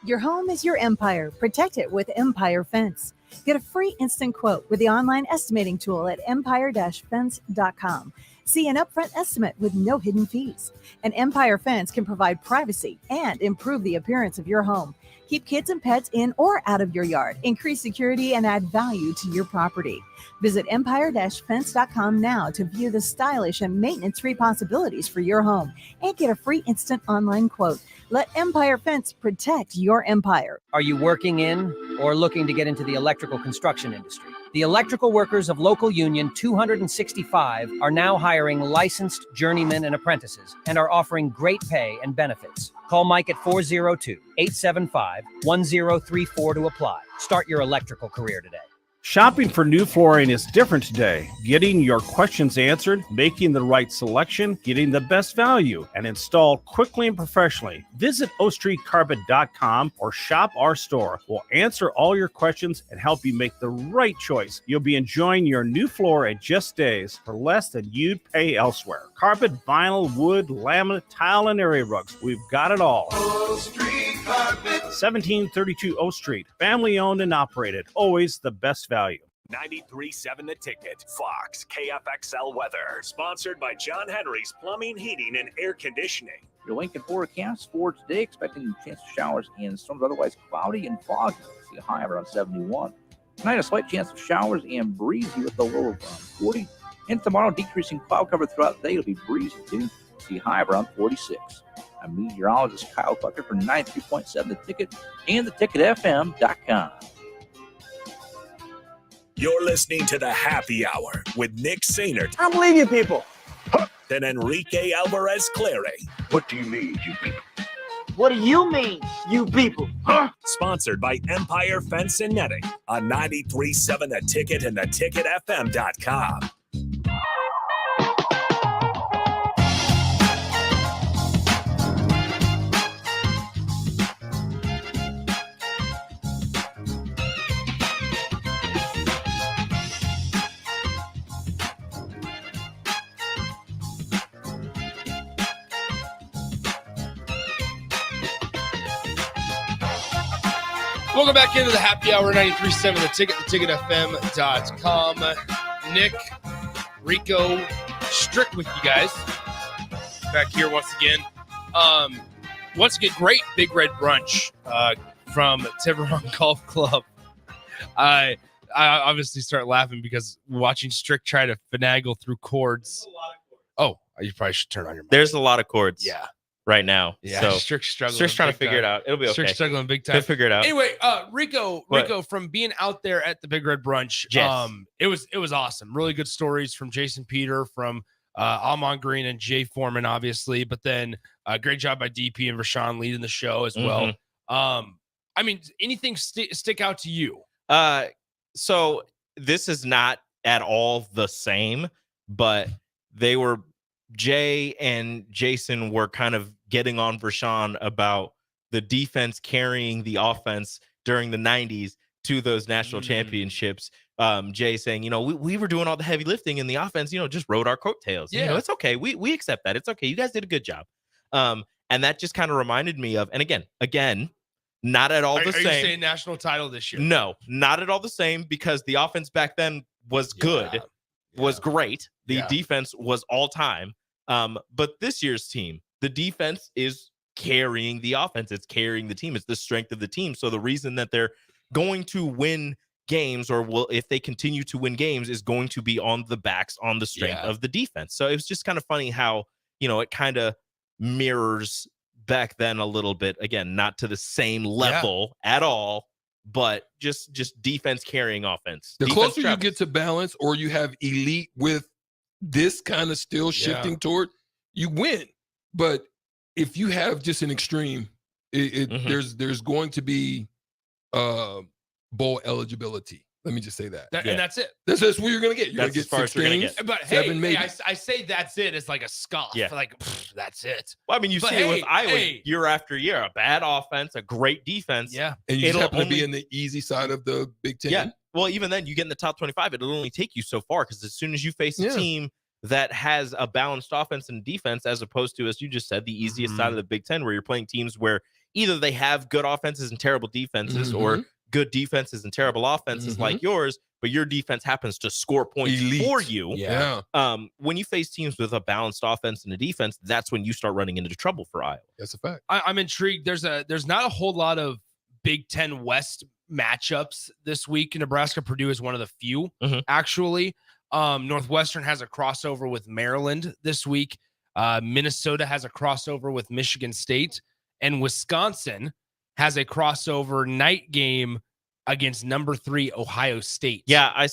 Your home is your empire. Protect it with Empire Fence. Get a free instant quote with the online estimating tool at empire-fence.com. See an upfront estimate with no hidden fees. An Empire Fence can provide privacy and improve the appearance of your home. Keep kids and pets in or out of your yard, increase security, and add value to your property. Visit empire-fence.com now to view the stylish and maintenance-free possibilities for your home and get a free instant online quote. Let Empire Fence protect your empire. Are you working in or looking to get into the electrical construction industry? The electrical workers of Local Union 265 are now hiring licensed journeymen and apprentices and are offering great pay and benefits. Call Mike at 402-875-1034 to apply. Start your electrical career today. Shopping for new flooring is different today. Getting your questions answered, making the right selection, getting the best value, and installed quickly and professionally. Visit OStreetCarpet.com or shop our store. We'll answer all your questions and help you make the right choice. You'll be enjoying your new floor in just days for less than you'd pay elsewhere. Carpet, vinyl, wood, laminate, tile, and area rugs. We've got it all. O Street Carpet. 1732 O Street. Family owned and operated. Always the best value. 93.7 The Ticket. Fox KFXL weather. Sponsored by John Henry's Plumbing, Heating, and Air Conditioning. Your Lincoln forecast for today, expecting a chance of showers and storms, otherwise cloudy and foggy. See a high of around 71. Tonight, a slight chance of showers and breezy with a low of around 40. And tomorrow, decreasing cloud cover throughout the day. It'll be breezy too. See a high of around 46. I'm meteorologist Kyle Tucker for 93.7 The Ticket and theticketfm.com. You're listening to the Happy Hour with Nick Sainert. I don't believe you people. And Enrique Alvarez Clary. What do you mean, you people? What do you mean, you people? Huh? Sponsored by Empire Fence and Netting on 93.7 The Ticket and theticketfm.com. Welcome back into the Happy Hour 93.7 The Ticket, theticketfm.com. Nick, Rico, Strick with you guys. Back here once again. Great Big Red Brunch from Tiburon Golf Club. I obviously start laughing because watching Strick try to finagle through cords. Oh, you probably should turn on your mic. There's a lot of cords. Yeah. Right now. Yeah, So Strick's struggling. Strick's trying to figure it out. It'll be okay. Strick's struggling big time. He'll figure it out. Anyway, Rico, from being out there at the Big Red Brunch, Yes. it was awesome. Really good stories from Jason Peter, from Almond Green and Jay Foreman, obviously, but then great job by DP and Rashawn leading the show as well. I mean, anything stick out to you? So this is not at all the same, but Jay and Jason were kind of getting on Rashawn about the defense carrying the offense during the 90s to those national championships. Jay saying, we were doing all the heavy lifting and the offense, just rode our coattails. Yeah. It's okay. We accept that. It's okay. You guys did a good job. And that just kind of reminded me of, and again, not at all the same. Are you saying national title this year? No, not at all the same, because the offense back then was good, was great. The defense was all time. But this year's team, the defense is carrying the offense. It's carrying the team. It's the strength of the team. So the reason that they're going to win games, or if they continue to win games, is going to be on the strength of the defense. So it was just kind of funny how, it kind of mirrors back then a little bit. Again, not to the same level at all, but just defense carrying offense. The Defense closer you get to balance, or you have elite with this kind of still shifting toward, you win. But if you have just an extreme, there's going to be bowl eligibility. Let me just say that. And that's it. That's where you're going to get. You're going to get 6 games. But seven, maybe. I say that's it. It's like a scoff. Yeah. Like, that's it. Well, I mean, you see it with Iowa year after year. A bad offense, a great defense. Yeah. And you just happen to be in the easy side of the Big Ten. Yeah. Well, even then, you get in the top 25, it'll only take you so far, because as soon as you face a team that has a balanced offense and defense, as opposed to, as you just said, the easiest side of the Big Ten, where you're playing teams where either they have good offenses and terrible defenses, or good defenses and terrible offenses like yours, but your defense happens to score points for you. Yeah. When you face teams with a balanced offense and a defense, that's when you start running into trouble for Iowa. That's a fact. I'm intrigued. There's not a whole lot of Big Ten West matchups this week. Nebraska Purdue is one of the few, actually. Northwestern has a crossover with Maryland this week. Minnesota has a crossover with Michigan State, and Wisconsin has a crossover night game against number 3 Ohio State. Yeah, I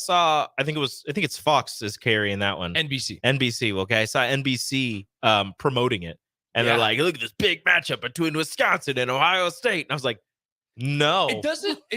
think it's Fox is carrying that one. NBC. Okay, I saw NBC promoting it, and they're like, look at this big matchup between Wisconsin and Ohio State. And I was like, no, it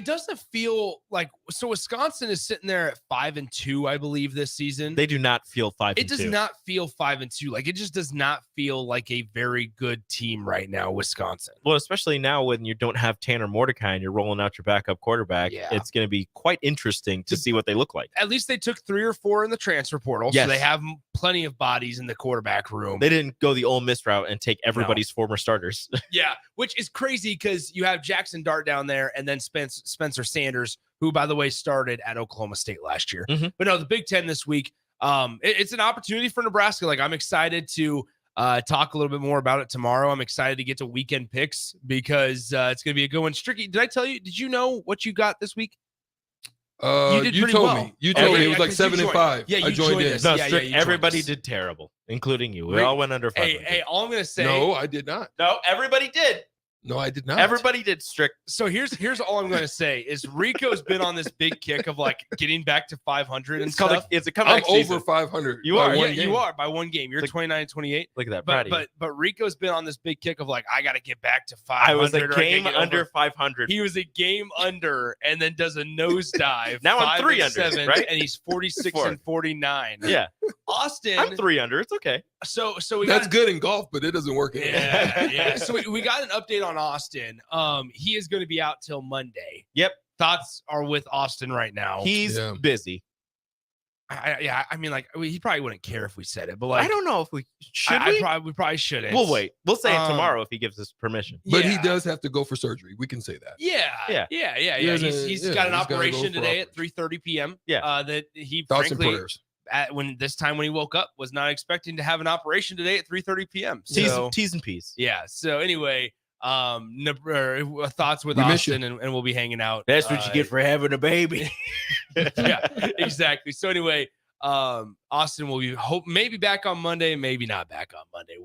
doesn't feel like, so Wisconsin is sitting there at 5-2, I believe, this season. They do not feel 5-2. It does not feel 5-2. Like, it just does not feel like a very good team right now, Wisconsin. Well, especially now when you don't have Tanner Mordecai and you're rolling out your backup quarterback, it's going to be quite interesting to see what they look like. At least they took 3 or 4 in the transfer portal, so they have plenty of bodies in the quarterback room. They didn't go the Ole Miss route and take everybody's former starters. Yeah, which is crazy because you have Jackson Dart down there and then Spencer Sanders, who, by the way, started at Oklahoma State last year. But no, the Big Ten this week, it's an opportunity for Nebraska. Like, I'm excited to talk a little bit more about it tomorrow. I'm excited to get to weekend picks because it's going to be a good one. Stricky, did you know what you got this week? You told me. You told me it was like 7 and 5. Yeah, I joined in. No, everybody did terrible, incling you. We all went under 500. Hey, all I'm going to say. No, I did not. No, everybody did. No, I did not. Everybody did strict. So here's all I'm going to say is Rico's been on this big kick of like getting back to 500 and stuff. It's a comeback I'm over 500. You are. You are by one game. You're 29-28. Look at that. But Rico's been on this big kick of like, I got to get back to 500. I was a game under 500. He was a game under and then does a nosedive. Now I'm 3 under, right? And he's 46 and 49. Yeah. Austin. I'm 3 under. It's okay. So we that's good in golf, but it doesn't work. Yeah. So we got an update on Austin. He is going to be out till Monday. Yep. Thoughts are with Austin right now. He's busy. I mean, like, he probably wouldn't care if we said it, but like, I don't know if we should. We probably shouldn't. We'll wait. We'll say it tomorrow if he gives us permission. But he does have to go for surgery. We can say that. Yeah. He's got an operation today at 3:30 p.m. Yeah. That he thoughts and frankly prayers. when he woke up was not expecting to have an operation today at 3:30 p.m. T's and P's. Yeah. So anyway, thoughts with Austin, and we'll be hanging out. That's what you get for having a baby. Yeah, exactly. So anyway, Austin will be maybe back on Monday, maybe not back on Monday.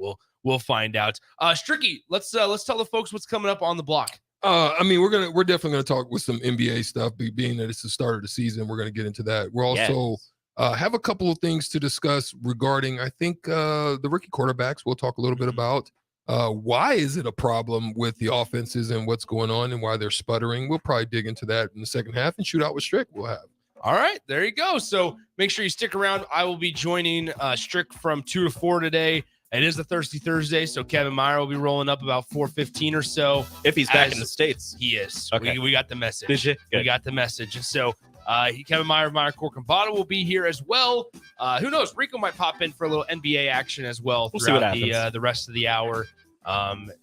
We'll find out. Stricky, let's tell the folks what's coming up on the block. I mean, we're definitely gonna talk with some NBA stuff, being that it's the start of the season. We're gonna get into that. We're also have a couple of things to discuss regarding, I think, the rookie quarterbacks. We'll talk a little bit about why is it a problem with the offenses and what's going on and why they're sputtering. We'll probably dig into that in the second half, and shoot out with Strick we'll have. All right, there you go. So make sure you stick around. I will be joining Strick from 2 to 4 today. It is a Thirsty Thursday, so Kevin Meyer will be rolling up about 4:15 or so. If he's back in the States. He is. Okay. We got the message. Did you? We got the message. And so Kevin Meyer of Meyer Corcombata will be here as well. Who knows? Rico might pop in for a little NBA action as well throughout the rest of the hour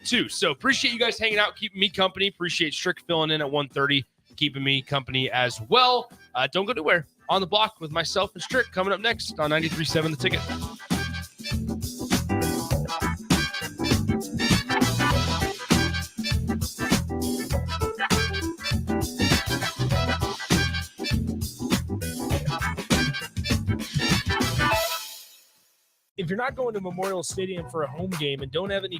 too. So appreciate you guys hanging out, keeping me company. Appreciate Strick filling in at 1:30, keeping me company as well. Don't go anywhere. On the block with myself and Strick coming up next on 93.7 The Ticket. If you're not going to Memorial Stadium for a home game and don't have any